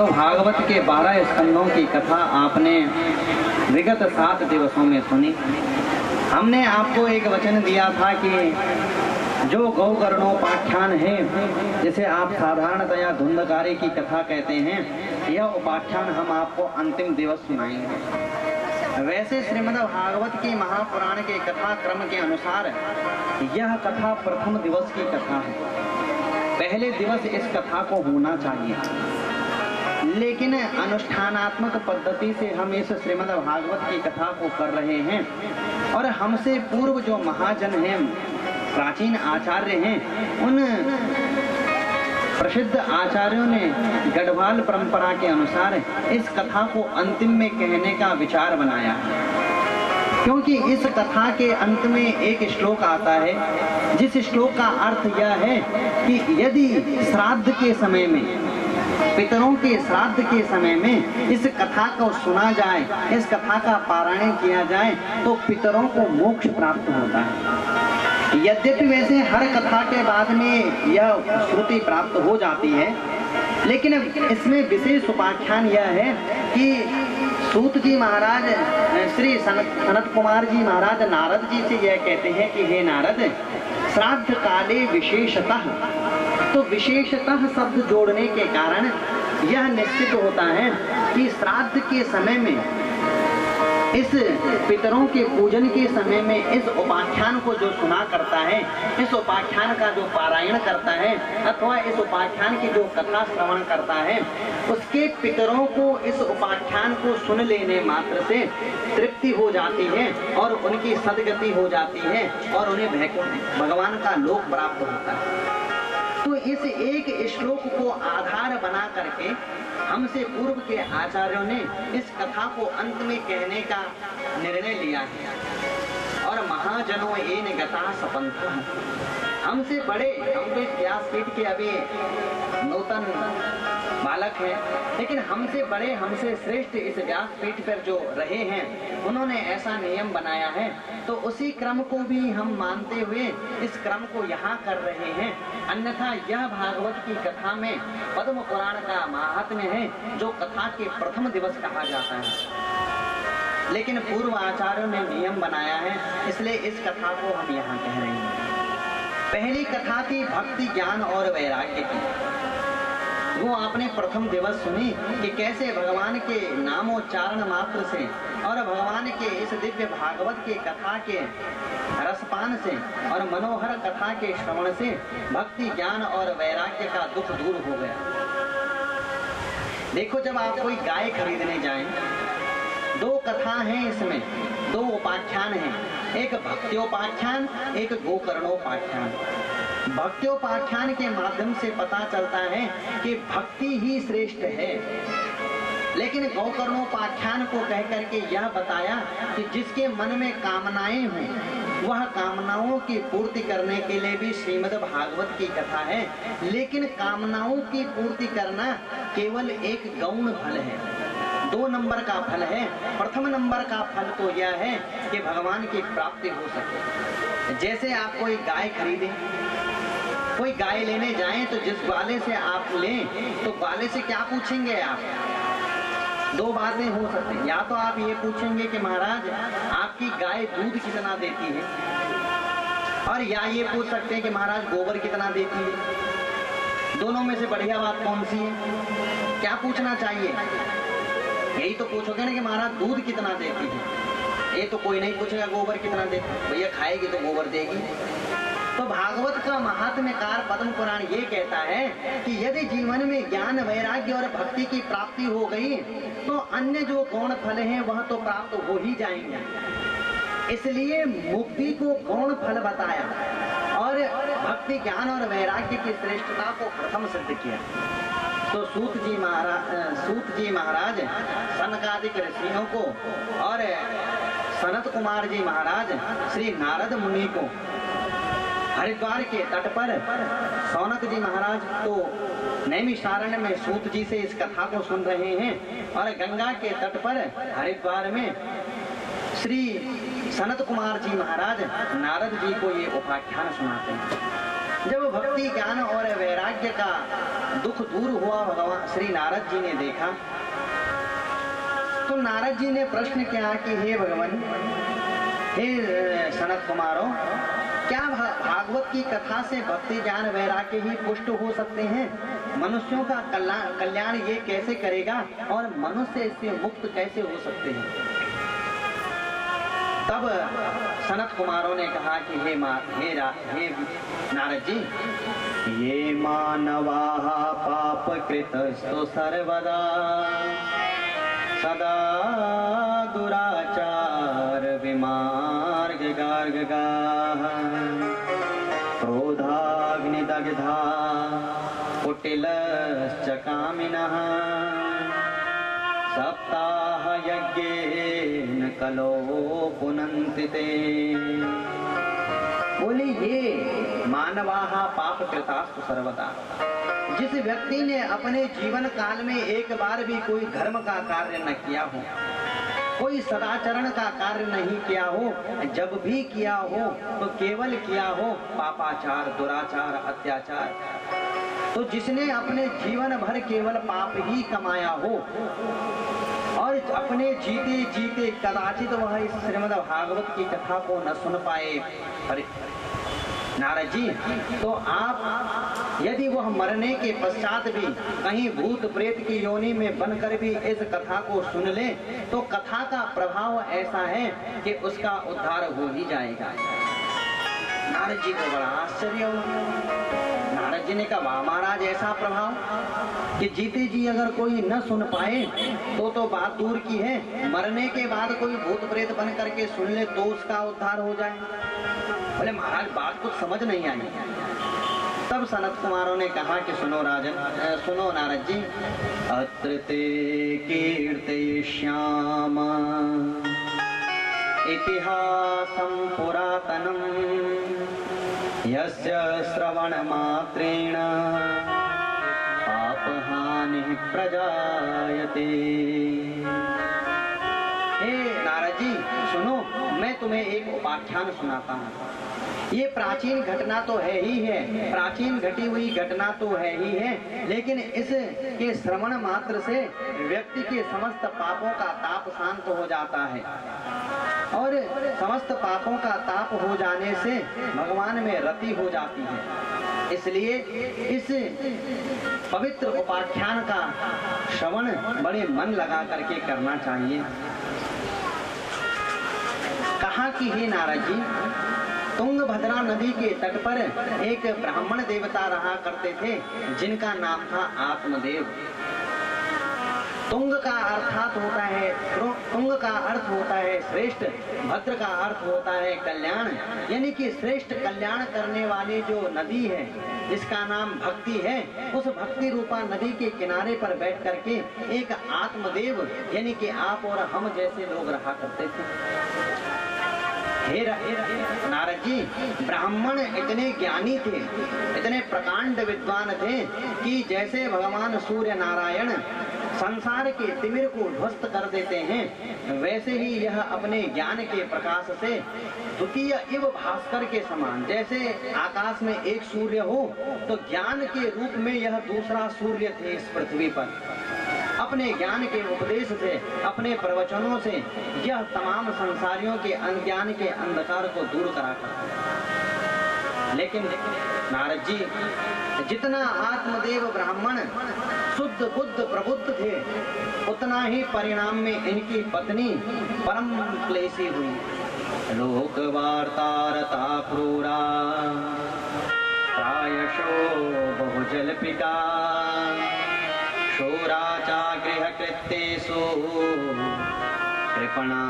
A: तो भागवत के 12 स्कंदों की कथा आपने विगत 7 दिवसों में सुनी। हमने आपको एक वचन दिया था कि जो गौकर्णोपाख्यान है, जिसे आप साधारणतया धुंधकारी की कथा कहते हैं, यह उपाख्यान हम आपको अंतिम दिवस सुनाएंगे। वैसे श्रीमद् भागवत के महापुराण के कथा क्रम के अनुसार यह कथा प्रथम दिवस की कथा है। पहले दिवस इस कथा को होना चाहिए, लेकिन अनुष्ठानात्मक पद्धति से हम इस श्रीमद् भागवत की कथा को कर रहे हैं और हमसे पूर्व जो महाजन हैं, प्राचीन आचार्य हैं, उन प्रसिद्ध आचार्यों ने गढ़वाल परंपरा के अनुसार इस कथा को अंतिम में कहने का विचार बनाया है। क्योंकि इस कथा के अंत में एक श्लोक आता है, जिस श्लोक का अर्थ यह है कि यदि श्राद्ध के समय में, पितरों के श्राद्ध के समय में इस कथा को सुना जाए, इस कथा का पारायण किया जाए, तो पितरों को मोक्ष प्राप्त होता है। यद्यपि वैसे हर कथा के बाद में यह श्रुति प्राप्त हो जाती है, लेकिन इसमें विशेष उपाख्यान यह है कि सूत जी महाराज, श्री सनत कुमार जी महाराज नारद जी से यह कहते हैं कि हे नारद, श्राद्ध काले विशेषतः, तो विशेषतः शब्द जोड़ने के कारण यह निश्चित होता है कि श्राद्ध के समय में, इस पितरों के पूजन के समय में इस उपाख्यान को जो सुना करता है, इस उपाख्यान का जो पारायण करता है अथवा इस उपाख्यान की जो कथा श्रवण करता है, उसके पितरों को इस उपाख्यान को सुन लेने मात्र से तृप्ति हो जाती है और उनकी सदगति हो जाती है और उन्हें भगवान का लोक प्राप्त होता है। तो इस एक श्लोक को आधार बना करके हमसे पूर्व के आचार्यों ने इस कथा को अंत में कहने का निर्णय लिया है। और महाजनों एन गता सपंथ, हमसे बड़े, हम तो व्यासपीठ के अभी नूतन बालक हैं, लेकिन हमसे बड़े, हमसे श्रेष्ठ इस व्यासपीठ पर जो रहे हैं, उन्होंने ऐसा नियम बनाया है, तो उसी क्रम को भी हम मानते हुए इस क्रम को यहाँ कर रहे हैं। अन्यथा यह भागवत की कथा में पद्म पुराण का महात्म्य है, जो कथा के प्रथम दिवस कहा जाता है, लेकिन पूर्व आचार्यों ने नियम बनाया है, इसलिए इस कथा को हम यहाँ कह रहे हैं। पहली कथा थी भक्ति, ज्ञान और वैराग्य की। वो आपने प्रथम दिवस सुनी कि कैसे भगवान के नामोच्चारण मात्र से और भगवान के इस दिव्य भागवत के कथा के रसपान से और मनोहर कथा के श्रवण से भक्ति, ज्ञान और वैराग्य का दुख दूर हो गया। देखो, जब आप कोई गाय खरीदने जाएं, 2 कथा हैं इसमें, 2 उपाख्यान हैं, एक भक्त्योपाख्यान, एक गोकर्णोपाख्यान। भक्त्योपाख्यान के माध्यम से पता चलता है कि भक्ति ही श्रेष्ठ है, लेकिन गौकर्णोपाख्यान को कह करके यह बताया कि जिसके मन में कामनाएं हों, वह कामनाओं की पूर्ति करने के लिए भी श्रीमद् भागवत की कथा है। लेकिन कामनाओं की पूर्ति करना केवल एक गौण फल है, 2 नंबर का फल है। प्रथम नंबर का फल तो यह है कि भगवान की प्राप्ति हो सके। जैसे आप कोई गाय खरीदें, कोई गाय लेने जाएं, तो जिस ग्वाले से आप लें, तो ग्वाले से क्या पूछेंगे आप? 2 बातें हो सकती हैं। या तो आप ये पूछेंगे कि महाराज आपकी गाय दूध कितना देती है, और या ये पूछ सकते हैं कि महाराज गोबर कितना देती है। दोनों में से बढ़िया बात कौन सी है? क्या पूछना चाहिए? यही तो पूछोगे ना कि महाराज दूध कितना देती है। ये तो कोई नहीं पूछेगा गोबर कितना देती है, भैया खाएगी तो गोबर देगी। तो भागवत का महात्म्यकार पद्म पुराण ये कहता है कि यदि जीवन में ज्ञान, वैराग्य और भक्ति की प्राप्ति हो गई, तो अन्य जो गौण फल हैं वह तो प्राप्त हो ही जाएंगे। इसलिए मुक्ति को गौण फल बताया और भक्ति, ज्ञान और वैराग्य की श्रेष्ठता को प्रथम सिद्ध किया। तो सूत जी महाराज सनकादिक ऋषियों को और सनत कुमार जी महाराज श्री नारद मुनि को हरिद्वार के तट पर, सौनक जी महाराज तो नैमिषारण्य में सूत जी से इस कथा को सुन रहे हैं, और गंगा के तट पर हरिद्वार में श्री सनत कुमार जी महाराज नारद जी को ये उपाख्यान सुनाते हैं। जब भक्ति ज्ञान और वैराग्य का दुख दूर हुआ भगवान श्री नारद जी ने देखा, तो नारद जी ने प्रश्न किया कि हे भगवान, हे सनत कुमारों, क्या भागवत की कथा से भक्ति ज्ञान वैराग्य ही पुष्ट हो सकते हैं? मनुष्यों का कल्याण ये कैसे करेगा और मनुष्य इससे मुक्त कैसे हो सकते हैं? तब सनत कुमारों ने कहा कि हे नारद जी, ये मानवा पाप कृतस्तु सर्वदा सदा दुराचार विमार्ग गार्गगाः क्रोधाग्निदग्धा कुटिलश्च कामिनः सप्ताह यज्ञेन कलो पुनन्ति ते। बोले ये मानवाः पाप कृतास्तु सर्वदा, जिस व्यक्ति ने अपने जीवन काल में एक बार भी कोई धर्म का कार्य न किया हो, कोई सदाचरण का कार्य नहीं किया हो, जब भी किया हो तो केवल किया हो पापाचार, दुराचार, अत्याचार, तो जिसने अपने जीवन भर केवल पाप ही कमाया हो और अपने जीते जीते कदाचित वह इस श्रीमद् भागवत की कथा को न सुन पाए, नारद जी, तो आप यदि वह मरने के पश्चात भी कहीं भूत प्रेत की योनि में बनकर भी इस कथा को सुन ले, तो कथा का प्रभाव ऐसा है कि उसका उद्धार हो ही जाएगा। नारद जी को बड़ा आश्चर्य हुआ। नारद जी ने कहा, वाह महाराज, ऐसा प्रभाव कि जीते जी अगर कोई न सुन पाए तो बात दूर की है, मरने के बाद कोई भूत प्रेत बन करके सुन ले तो उसका उद्धार हो जाए। बोले महाराज, बात कुछ समझ नहीं आई। तब सनत कुमारों ने कहा कि सुनो राजन, सुनो नारद जी, अत्र ते कीर्तयिष्याम इतिहासं पुरातनं यस्य श्रवण मात्रेण पापहानिः प्रजायते। हे नारद जी सुनो, मैं तुम्हें एक उपाख्यान सुनाता हूँ। ये प्राचीन घटना तो है ही है, प्राचीन घटी हुई घटना तो है ही है, लेकिन इसके श्रवण मात्र से व्यक्ति के समस्त पापों का ताप शांत हो जाता है और समस्त पापों का ताप हो जाने से भगवान में रति हो जाती है। इसलिए इस पवित्र उपाख्यान का श्रवण बड़े मन लगा करके करना चाहिए। कहा कि हे नारद जी, तुंगभद्रा नदी के तट पर एक ब्राह्मण देवता रहा करते थे जिनका नाम था आत्मदेव। तुंग का अर्थात होता है, तुंग का अर्थ होता है श्रेष्ठ, भद्र का अर्थ होता है कल्याण, यानी कि श्रेष्ठ कल्याण करने वाली जो नदी है जिसका नाम भक्ति है, उस भक्ति रूपा नदी के किनारे पर बैठ करके एक आत्मदेव यानी कि आप और हम जैसे लोग रहा करते थे। हे नारद जी, ब्राह्मण इतने ज्ञानी थे, इतने प्रकांड विद्वान थे कि जैसे भगवान सूर्य नारायण संसार के तिमिर को ध्वस्त कर देते हैं, वैसे ही यह अपने ज्ञान के प्रकाश से द्वितीय इव भास्कर के समान, जैसे आकाश में एक सूर्य हो तो ज्ञान के रूप में यह दूसरा सूर्य थे इस पृथ्वी पर। अपने ज्ञान के उपदेश से, अपने प्रवचनों से यह तमाम संसारियों के अज्ञान के अंधकार को दूर करा करते। लेकिन नारद जी, जितना आत्मदेव ब्राह्मण शुद्ध बुद्ध प्रबुद्ध थे, उतना ही परिणाम में इनकी पत्नी परम क्लेशी हुई। लोक वार्तारता क्रूरा प्रायशो बहुजल्पिता शूराचा गृह कृत्येषु कृपणा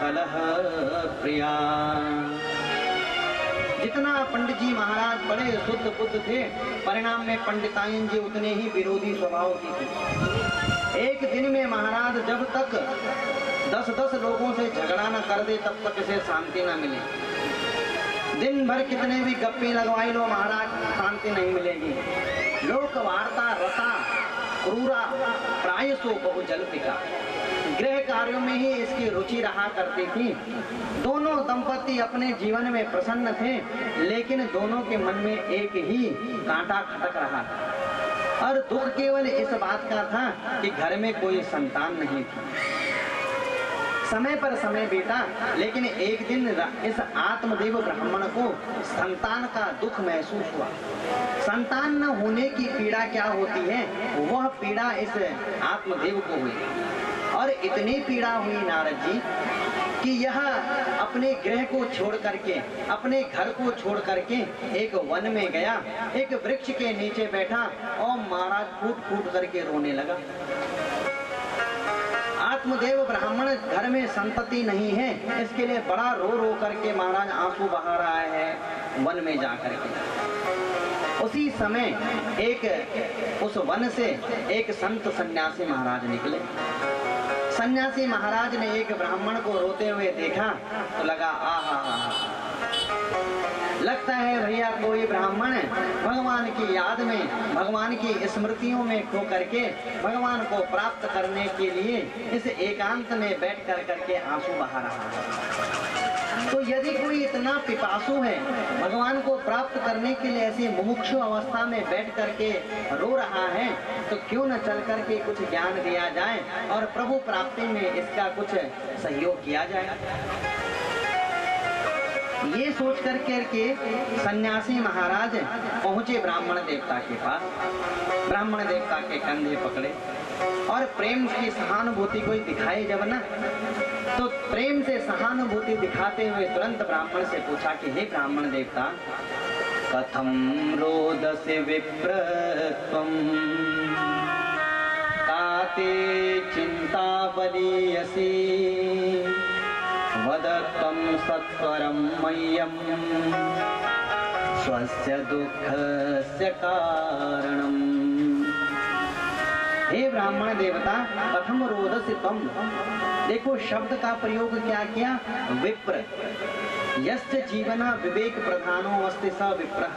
A: कलह प्रिया। जितना पंडित जी महाराज बड़े शुद्ध बुद्ध थे, परिणाम में पंडितायन जी उतने ही विरोधी स्वभाव की थे। एक दिन में महाराज जब तक 10-10 लोगों से झगड़ा न कर दे तब तक इसे शांति न मिले। दिन भर कितने भी गप्पे लगवाई लो महाराज, शांति नहीं मिलेगी। लोक वार्ता रता क्रूरा प्रायसो बहु जल्पिका। गृह कार्यों में ही इसकी रुचि रहा करती थी। दोनों दंपति अपने जीवन में प्रसन्न थे, लेकिन दोनों के मन में एक ही कांटा खटक रहा था और दुख केवल इस बात का था कि घर में कोई संतान नहीं थी। समय पर समय बीता, लेकिन एक दिन इस आत्मदेव ब्राह्मण को संतान का दुख महसूस हुआ। संतान न होने की पीड़ा क्या होती है, वह पीड़ा इस आत्मदेव को हुई और इतनी पीड़ा हुई नारद जी कि यह अपने गृह को छोड़ करके, अपने घर को छोड़ करके एक वन में गया, एक वृक्ष के नीचे बैठा और महाराज फूट फूट करके रोने लगा। आत्मदेव ब्राह्मण घर में संतति नहीं है, इसके लिए बड़ा रो रो करके महाराज आंसू बहा रहा है वन में जा करके। उसी समय उस वन से एक संत सन्यासी महाराज निकले। सन्यासी महाराज ने एक ब्राह्मण को रोते हुए देखा तो लगा आहा, लगता है भैया कोई ब्राह्मण भगवान की याद में, भगवान की स्मृतियों में खो करके भगवान को प्राप्त करने के लिए इस एकांत में बैठ कर करके आंसू बहा रहा है। तो यदि कोई इतना पिपासु है, भगवान को प्राप्त करने के लिए ऐसी मुमुक्षु अवस्था में बैठ करके रो रहा है, तो क्यों न चल करके कुछ ज्ञान दिया जाए और प्रभु प्राप्ति में इसका कुछ सहयोग किया जाए। ये सोच करके सन्यासी महाराज पहुंचे ब्राह्मण देवता के पास। ब्राह्मण देवता के कंधे पकड़े और प्रेम की सहानुभूति कोई दिखाए जब ना, तो प्रेम से सहानुभूति दिखाते हुए तुरंत ब्राह्मण से पूछा कि हे ब्राह्मण देवता, कथम रोदसी विप्रत्वं काते चिंता बलीयसी वदत्वं सत्वरं मह्यं स्वस्य दुःखस्य कारणम्। हे ब्राह्मण देवता, कथम रोदसी त्वं, देखो शब्द का प्रयोग क्या किया, विप्र। यस्य जीवना विवेक प्रधानो अस्ति स विप्रः,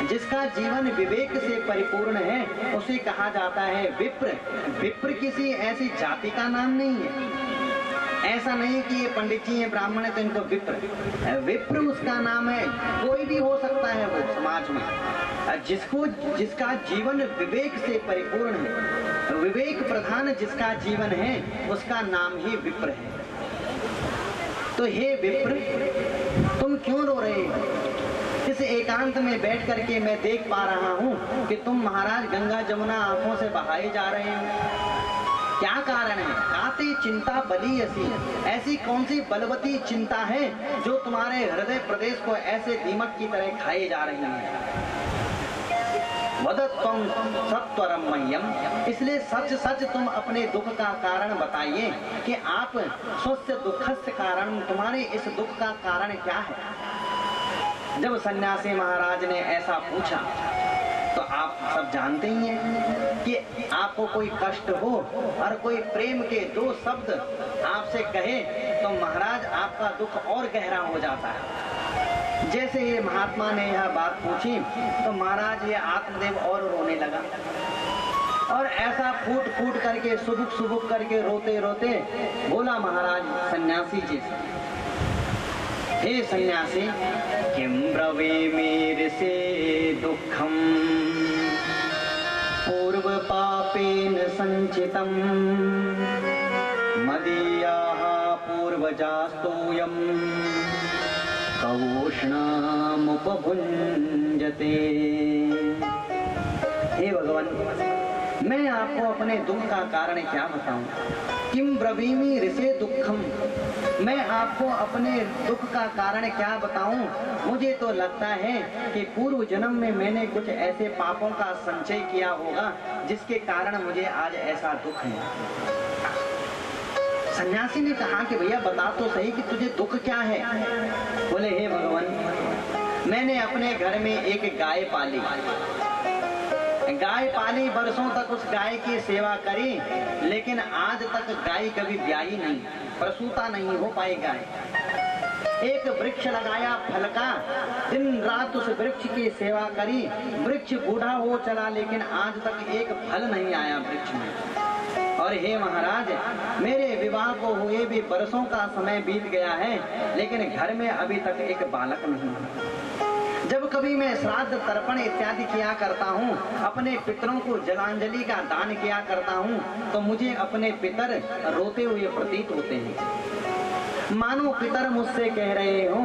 A: जिसका जीवन विवेक से परिपूर्ण है उसे कहा जाता है विप्र। विप्र किसी ऐसी जाति का नाम नहीं है। ऐसा नहीं कि ये पंडित जी हैं, ब्राह्मण है तो इनको विप्र। विप्र उसका नाम है, कोई भी हो सकता है वो समाज में, जिसका जीवन विवेक से परिपूर्ण है, विवेक प्रधान जिसका जीवन है उसका नाम ही विप्र है। तो हे विप्र, तुम क्यों रो रहे हो? इस एकांत में बैठ करके मैं देख पा रहा हूँ कि तुम महाराज गंगा जमुना आंखों से बहाए जा रहे हो। क्या कारण है? काते चिंता बलीयसी, ऐसी कौन सी बलवती चिंता है जो तुम्हारे हृदय प्रदेश को ऐसे दीमक की तरह खाए जा रही है। वदत्वं सत्वरं मह्यं, इसलिए सच सच तुम अपने दुख का कारण बताइए कि आप स्वस्य दुखस्य कारण, तुम्हारे इस दुख का कारण क्या है। जब सन्यासी महाराज ने ऐसा पूछा तो आप सब जानते ही हैं कि आपको कोई कष्ट हो और कोई प्रेम के दो शब्द आपसे कहे तो महाराज आपका दुख और गहरा हो जाता है। जैसे ये महात्मा ने यह बात पूछी तो महाराज ये आत्मदेव और रोने लगा और ऐसा फूट फूट करके सुबुक सुबुक करके रोते रोते बोला महाराज सन्यासी जी से, हे सन्यासी, किम ब्रवीमि ऋषे दुःखं पूर्व पापेन संचितं मदीयाः पूर्वजास्तोयं कवोष्णामुपभुञ्जते। हे भगवान, मैं आपको अपने दुख का कारण क्या बताऊं? किम ब्रवीमि ऋषे दुःखम, मैं आपको अपने दुख का कारण क्या बताऊं? मुझे तो लगता है कि पूर्व जन्म में मैंने कुछ ऐसे पापों का संचय किया होगा जिसके कारण मुझे आज ऐसा दुख है। सन्यासी ने कहा कि भैया बता तो सही कि तुझे दुख क्या है। बोले हे भगवान, मैंने अपने घर में एक गाय पाली, बरसों तक उस गाय की सेवा करी, लेकिन आज तक गाय कभी ब्याही नहीं, प्रसूता नहीं हो पाई गाय। एक वृक्ष लगाया फल का, दिन रात उस वृक्ष की सेवा करी, वृक्ष बूढ़ा हो चला लेकिन आज तक एक फल नहीं आया वृक्ष में। और हे महाराज, मेरे विवाह को हुए भी बरसों का समय बीत गया है, लेकिन घर में अभी तक एक बालक नहीं है। जब कभी मैं श्राद्ध तर्पण इत्यादि किया करता हूँ, अपने पितरों को जलांजलि का दान किया करता हूँ, तो मुझे अपने पितर रोते हुए प्रतीत होते हैं। मानो पितर मुझसे कह रहे हो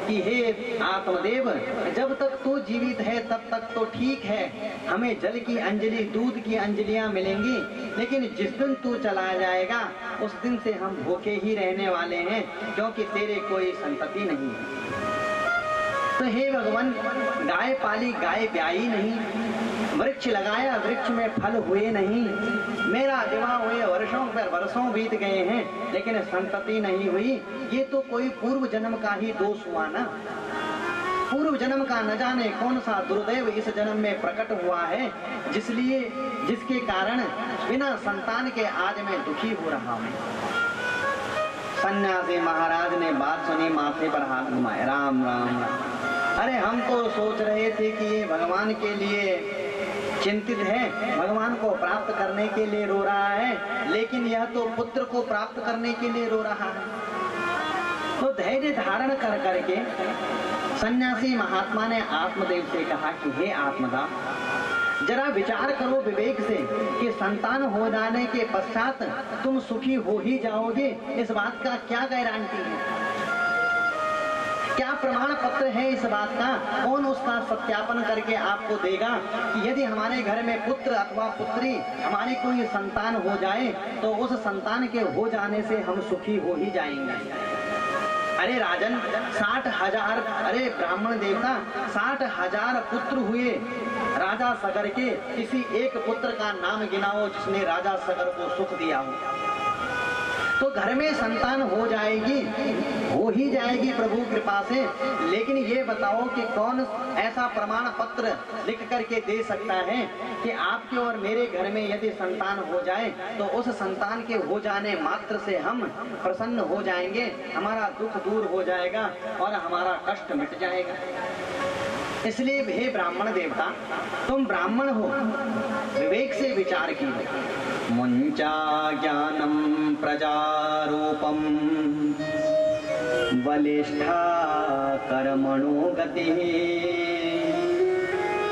A: कि हे आत्मदेव, जब तक तू जीवित है तब तक तो ठीक है, हमें जल की अंजलि, दूध की अंजलियां मिलेंगी, लेकिन जिस दिन तू चला जाएगा उस दिन से हम भूखे ही रहने वाले हैं, क्योंकि तेरे कोई संतति नहीं है। तो हे भगवान, गाय पाली गाय ब्याई नहीं, वृक्ष लगाया वृक्ष में फल हुए नहीं, मेरा विवाह हुए वर्षों पर वर्षों बीत गए हैं, लेकिन संतति नहीं हुई। ये तो कोई पूर्व जन्म का ही दोष हुआ ना। पूर्व जन्म का न जाने कौन सा दुर्दैव इस जन्म में प्रकट हुआ है, जिसके कारण बिना संतान के आज मैं दुखी हो रहा हूँ। सन्यासी महाराज ने बात सुनी, माथे पर हाथ घुमाए, राम राम राम। अरे हम तो सोच रहे थे कि ये भगवान के लिए चिंतित है, भगवान को प्राप्त करने के लिए रो रहा है, लेकिन यह तो पुत्र को प्राप्त करने के लिए रो रहा है। तो धैर्य धारण कर करके सन्यासी महात्मा ने आत्मदेव से कहा कि हे आत्मदा, जरा विचार करो विवेक से कि संतान हो जाने के पश्चात तुम सुखी हो ही जाओगे, इस बात का क्या गारंटी है? क्या प्रमाण पत्र है इस बात का? कौन उसका सत्यापन करके आपको देगा कि यदि हमारे घर में पुत्र अथवा पुत्री, हमारी कोई संतान हो जाए तो उस संतान के हो जाने से हम सुखी हो ही जाएंगे? अरे राजन, 60,000, अरे ब्राह्मण देवता, 60,000 पुत्र हुए राजा सगर के, किसी एक पुत्र का नाम गिनाओ जिसने राजा सगर को सुख दिया हो। तो घर में संतान हो जाएगी, हो ही जाएगी प्रभु कृपा से, लेकिन ये बताओ कि कौन ऐसा प्रमाण पत्र लिख करके दे सकता है कि आपके और मेरे घर में यदि संतान हो जाए तो उस संतान के हो जाने मात्र से हम प्रसन्न हो जाएंगे, हमारा दुख दूर हो जाएगा और हमारा कष्ट मिट जाएगा। इसलिए हे ब्राह्मण देवता, तुम ब्राह्मण हो, विवेक से विचार कीजिए। मुंचा ज्ञानम प्रजारूपम बलिष्ठा कर्मणो गति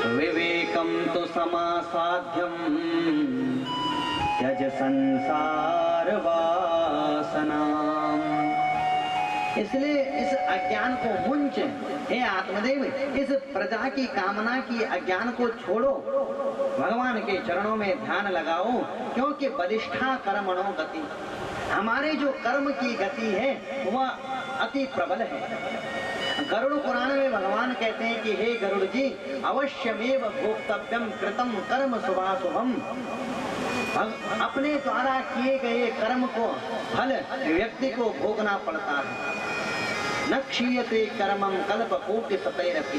A: विवेकम तो समासाध्यम त्यज संसार वासनाम। इसलिए इस अज्ञान को मुंच, हे आत्मदेव, इस प्रजा की कामना की अज्ञान को छोड़ो, भगवान के चरणों में ध्यान लगाओ, क्योंकि बलिष्ठा कर्मणो गति, हमारे जो कर्म की गति है वह अति प्रबल है। गरुड़ पुराण में भगवान कहते हैं कि हे गरुड़ जी, अवश्यमेव भोक्तव्यम कृतम कर्म शुभाशुभम। अपने द्वारा किए गए कर्म को फल व्यक्ति को भोगना पड़ता है। न क्षीयते कर्मम कल्प कोटि सतैरपि।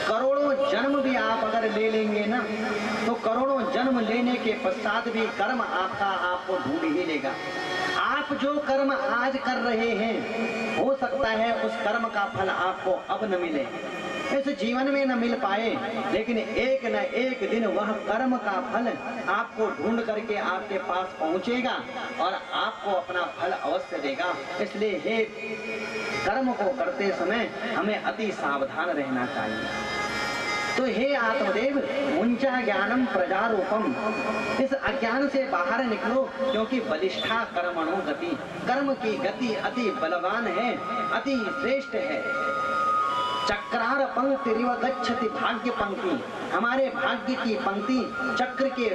A: करोड़ों जन्म भी आप अगर ले लेंगे ना, तो करोड़ों जन्म लेने के पश्चात भी कर्म आपका आपको ढूंढ ही लेगा। आप जो कर्म आज कर रहे हैं, हो सकता है उस कर्म का फल आपको अब न मिले, इस जीवन में न मिल पाए, लेकिन एक न एक दिन वह कर्म का फल आपको ढूंढ करके आपके पास पहुंचेगा और आपको अपना फल अवश्य देगा। इसलिए हे, कर्म को करते समय हमें अति सावधान रहना चाहिए। तो हे आत्मदेव, मुंचा ज्ञानम प्रजारूपम, इस अज्ञान से बाहर निकलो, क्योंकि बलिष्ठा कर्मणो गति, कर्म की गति अति बलवान है, अति श्रेष्ठ है। चक्रार पंक्ति रिव गच्छति भाग्य पंक्ति, हमारे भाग्य की पंक्ति चक्र के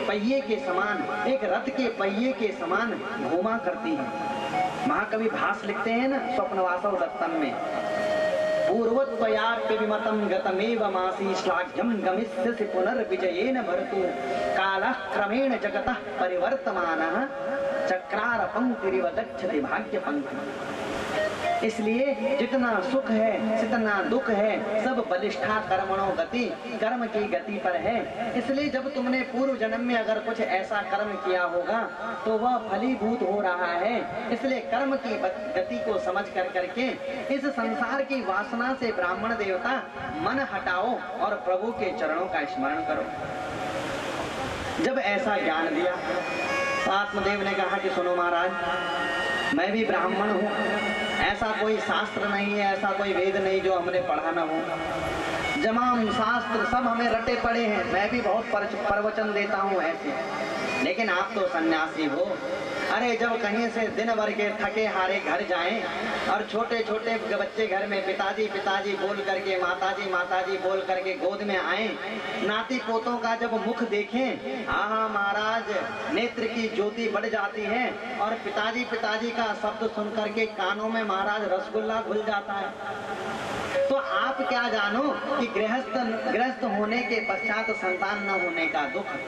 A: पहिए के समान, एक रथ के पहिए के समान घूमा करती है। महाकवि भास लिखते हैं ना स्वप्नवासव दत्तम में, पूर्वत्वयाप्य विमतं गतमेव मासी श्लाघ्यं गमिष्यसि पुनर्विजयेन भरतु कालः क्रमेण जगतः परिवर्तमानः चक्रार पंक्तिरिव गच्छति भाग्य पंक्ति। इसलिए जितना सुख है जितना दुख है सब बलिष्ठा कर्मणो गति, कर्म की गति पर है। इसलिए जब तुमने पूर्व जन्म में अगर कुछ ऐसा कर्म किया होगा तो वह फलीभूत हो रहा है। इसलिए कर्म की गति को समझ कर करके इस संसार की वासना से ब्राह्मण देवता मन हटाओ और प्रभु के चरणों का स्मरण करो। जब ऐसा ज्ञान दिया तो आत्मदेव ने कहा कि सुनो महाराज, मैं भी ब्राह्मण हूँ, ऐसा कोई शास्त्र नहीं है, ऐसा कोई वेद नहीं जो हमने पढ़ा न हो। जमाम शास्त्र सब हमें रटे पड़े हैं, मैं भी बहुत प्रवचन देता हूँ ऐसे, लेकिन आप तो सन्यासी हो। अरे जब कहीं से दिन भर के थके हारे घर जाएं और छोटे छोटे बच्चे घर में पिताजी पिताजी बोल करके माताजी माताजी बोल करके गोद में आए, नाती पोतों का जब मुख देखें, आहा महाराज नेत्र की ज्योति बढ़ जाती है और पिताजी पिताजी का शब्द सुन करके कानों में महाराज रसगुल्ला घुल जाता है। तो आप क्या जानो कि गृहस्थ होने के पश्चात संतान न होने का दुख।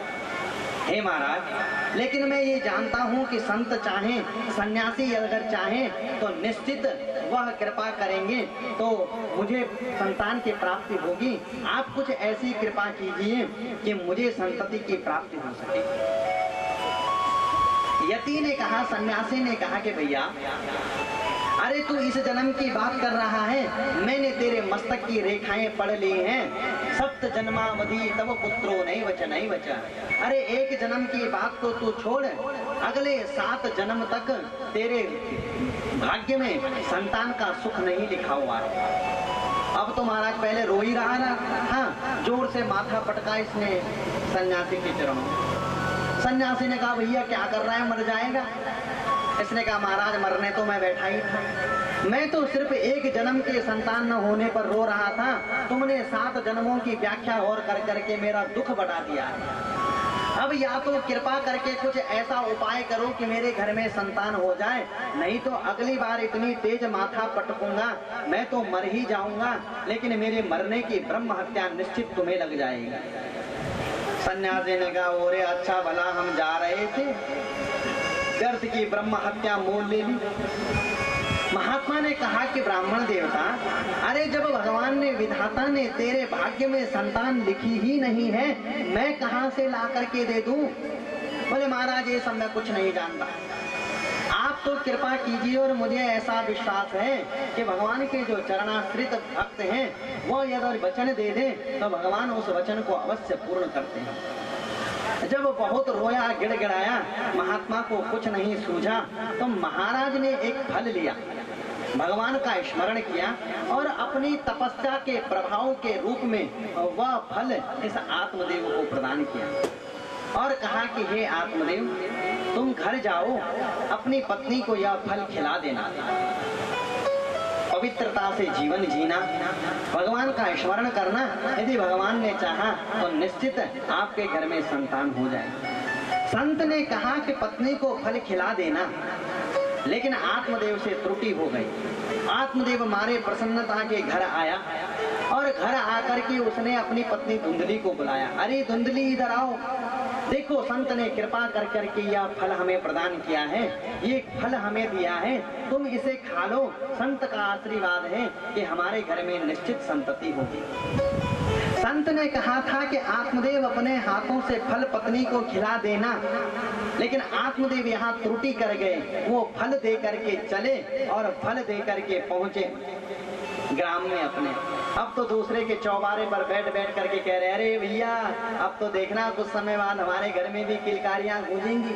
A: हे महाराज, लेकिन मैं ये जानता हूँ कि संत चाहें, सन्यासी अगर चाहें तो निश्चित वह कृपा करेंगे तो मुझे संतान की प्राप्ति होगी। आप कुछ ऐसी कृपा कीजिए कि मुझे संतति की प्राप्ति हो सके। यति ने कहा, सन्यासी ने कहा कि भैया अरे तू इस जन्म की बात कर रहा है, मैंने तेरे मस्तक की रेखाएं पढ़ ली हैं। सप्त जन्मावधि तब पुत्रो नहीं वच। अरे एक जन्म की बात तो तू छोड़, अगले 7 जन्म तक तेरे भाग्य में संतान का सुख नहीं लिखा हुआ है। अब तो महाराज पहले रो ही रहा ना, हाँ जोर से माथा पटका इसने सन्यासी के चरणों। सन्यासी ने कहा भैया क्या कर रहा है, मर जाएगा। इसने कहा महाराज मरने तो मैं बैठा ही था, मैं तो सिर्फ एक जन्म के संतान न होने पर रो रहा था। तुमने 7 जन्मों की व्याख्या और कर करके मेरा दुख बढ़ा दिया। अब या तो कृपा करके कुछ ऐसा उपाय करो कि मेरे घर में संतान हो जाए, नहीं तो अगली बार इतनी तेज माथा पटकूंगा, मैं तो मर ही जाऊंगा, लेकिन मेरे मरने की ब्रह्म हत्या निश्चित तुम्हें लग जाएगी। सन्यासी ने कहा ओरे अच्छा भला हम जा रहे थे, व्यर्थ की ब्रह्म हत्या मोल ले ली। महात्मा ने कहा कि ब्राह्मण देवता, अरे जब भगवान ने विधाता ने तेरे भाग्य में संतान लिखी ही नहीं है, मैं कहां से ला करके दे दूं? बोले महाराज ये सब मैं कुछ नहीं जानता, आप तो कृपा कीजिए और मुझे ऐसा विश्वास है कि भगवान के जो चरणाश्रित भक्त हैं वो यदि वचन दे दे तो भगवान उस वचन को अवश्य पूर्ण करते हैं। जब बहुत रोया गिड़गिड़ाया, महात्मा को कुछ नहीं सूझा, तो महाराज ने एक फल लिया, भगवान का स्मरण किया और अपनी तपस्या के प्रभाव के रूप में वह फल इस आत्मदेव को प्रदान किया और कहा कि हे आत्मदेव, तुम घर जाओ, अपनी पत्नी को यह फल खिला देना, पवित्रता से जीवन जीना, भगवान का स्मरण करना। यदि भगवान ने चाहा तो निश्चित आपके घर में संतान हो जाए। संत ने कहा कि पत्नी को फल खिला देना, लेकिन आत्मदेव से त्रुटि हो गई। आत्मदेव मारे प्रसन्नता के घर आया और घर आकर के उसने अपनी पत्नी धुंधली को बुलाया। अरे धुंधली इधर आओ, देखो संत ने कृपा कर करके यह फल हमें प्रदान किया है, ये फल हमें दिया है, तुम इसे खा लो। संत का आशीर्वाद है कि हमारे घर में निश्चित संतति होगी। संत ने कहा था कि आत्मदेव अपने हाथों से फल पत्नी को खिला देना, लेकिन आत्मदेव यहाँ त्रुटि कर गए। वो फल दे करके चले और फल दे करके पहुंचे ग्राम में अपने। अब तो दूसरे के चौबारे पर बैठ बैठ करके कह रहे, अरे भैया अब तो देखना कुछ समय बाद हमारे घर में भी किलकारियां गूंजेंगी।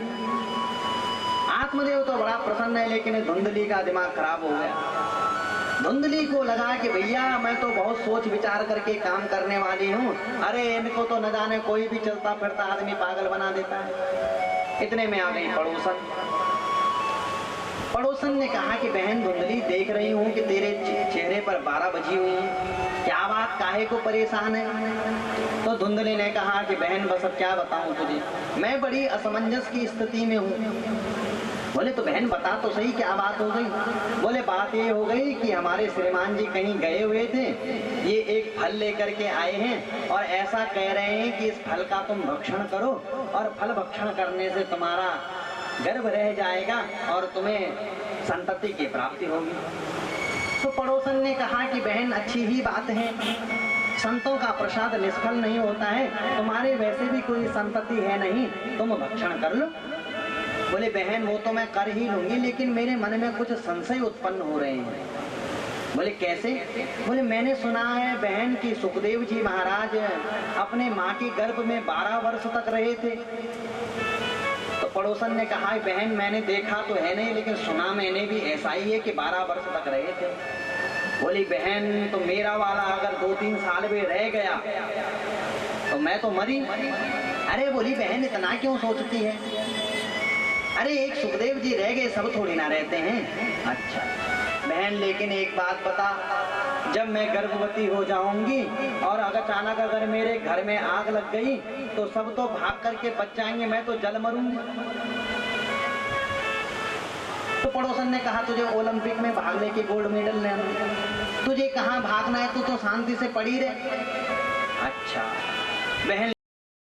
A: आत्मदेव तो बड़ा प्रसन्न है, लेकिन धुंधली का दिमाग खराब हो गया। धुंधली को लगा कि भैया मैं तो बहुत सोच विचार करके काम करने वाली हूँ, अरे इनको तो न जाने कोई भी चलता फिरता आदमी पागल बना देता है। इतने में आ गई पड़ोसन। पड़ोसन ने कहा कि बहन धुंधली, देख रही हूँ कि तेरे चेहरे पर 12 बजी हुई है, क्या बात, काहे को परेशान है? तो धुंधली ने कहा कि बहन बस अब क्या बताऊं तुझे, मैं बड़ी असमंजस की स्थिति में हूँ। बोले तो बहन बता तो सही क्या बात हो गई? बोले बात ये हो गई कि हमारे श्रीमान जी कहीं गए हुए थे, ये एक फल लेकर के आए हैं और ऐसा कह रहे हैं कि इस फल का तुम भक्षण करो और फल भक्षण करने से तुम्हारा गर्भ रह जाएगा और तुम्हें संतति की प्राप्ति होगी। तो पड़ोसन ने कहा कि बहन अच्छी ही बात है, संतों का प्रसाद निष्फल नहीं होता है, तुम्हारे वैसे भी कोई संतति है नहीं, तुम भक्षण कर लो। बोले बहन वो तो मैं कर ही लूंगी, लेकिन मेरे मन में कुछ संशय उत्पन्न हो रहे हैं। बोले कैसे? बोले मैंने सुना है बहन की सुखदेव जी महाराज अपने माँ के गर्भ में 12 वर्ष तक रहे थे। तो पड़ोसन ने कहा बहन मैंने देखा तो है नहीं, लेकिन सुना मैंने भी ऐसा ही है कि 12 वर्ष तक रहे थे। बोली बहन तो मेरा वाला अगर 2-3 साल में रह गया तो मैं तो मरी। अरे बोली बहन इतना क्यों सोचती है, अरे एक सुखदेव जी रह गए, सब थोड़ी ना रहते हैं। अच्छा बहन लेकिन एक बात बता, जब मैं गर्भवती हो जाऊंगी और अचानक अगर मेरे घर में आग लग गई तो सब तो भाग करके बच जाएंगे, मैं तो जल मरूंगी। तो पड़ोसन ने कहा तुझे ओलंपिक में भागने की गोल्ड मेडल लेना, तुझे कहाँ भागना है, तू तो शांति से पड़ी रहे। अच्छा बहन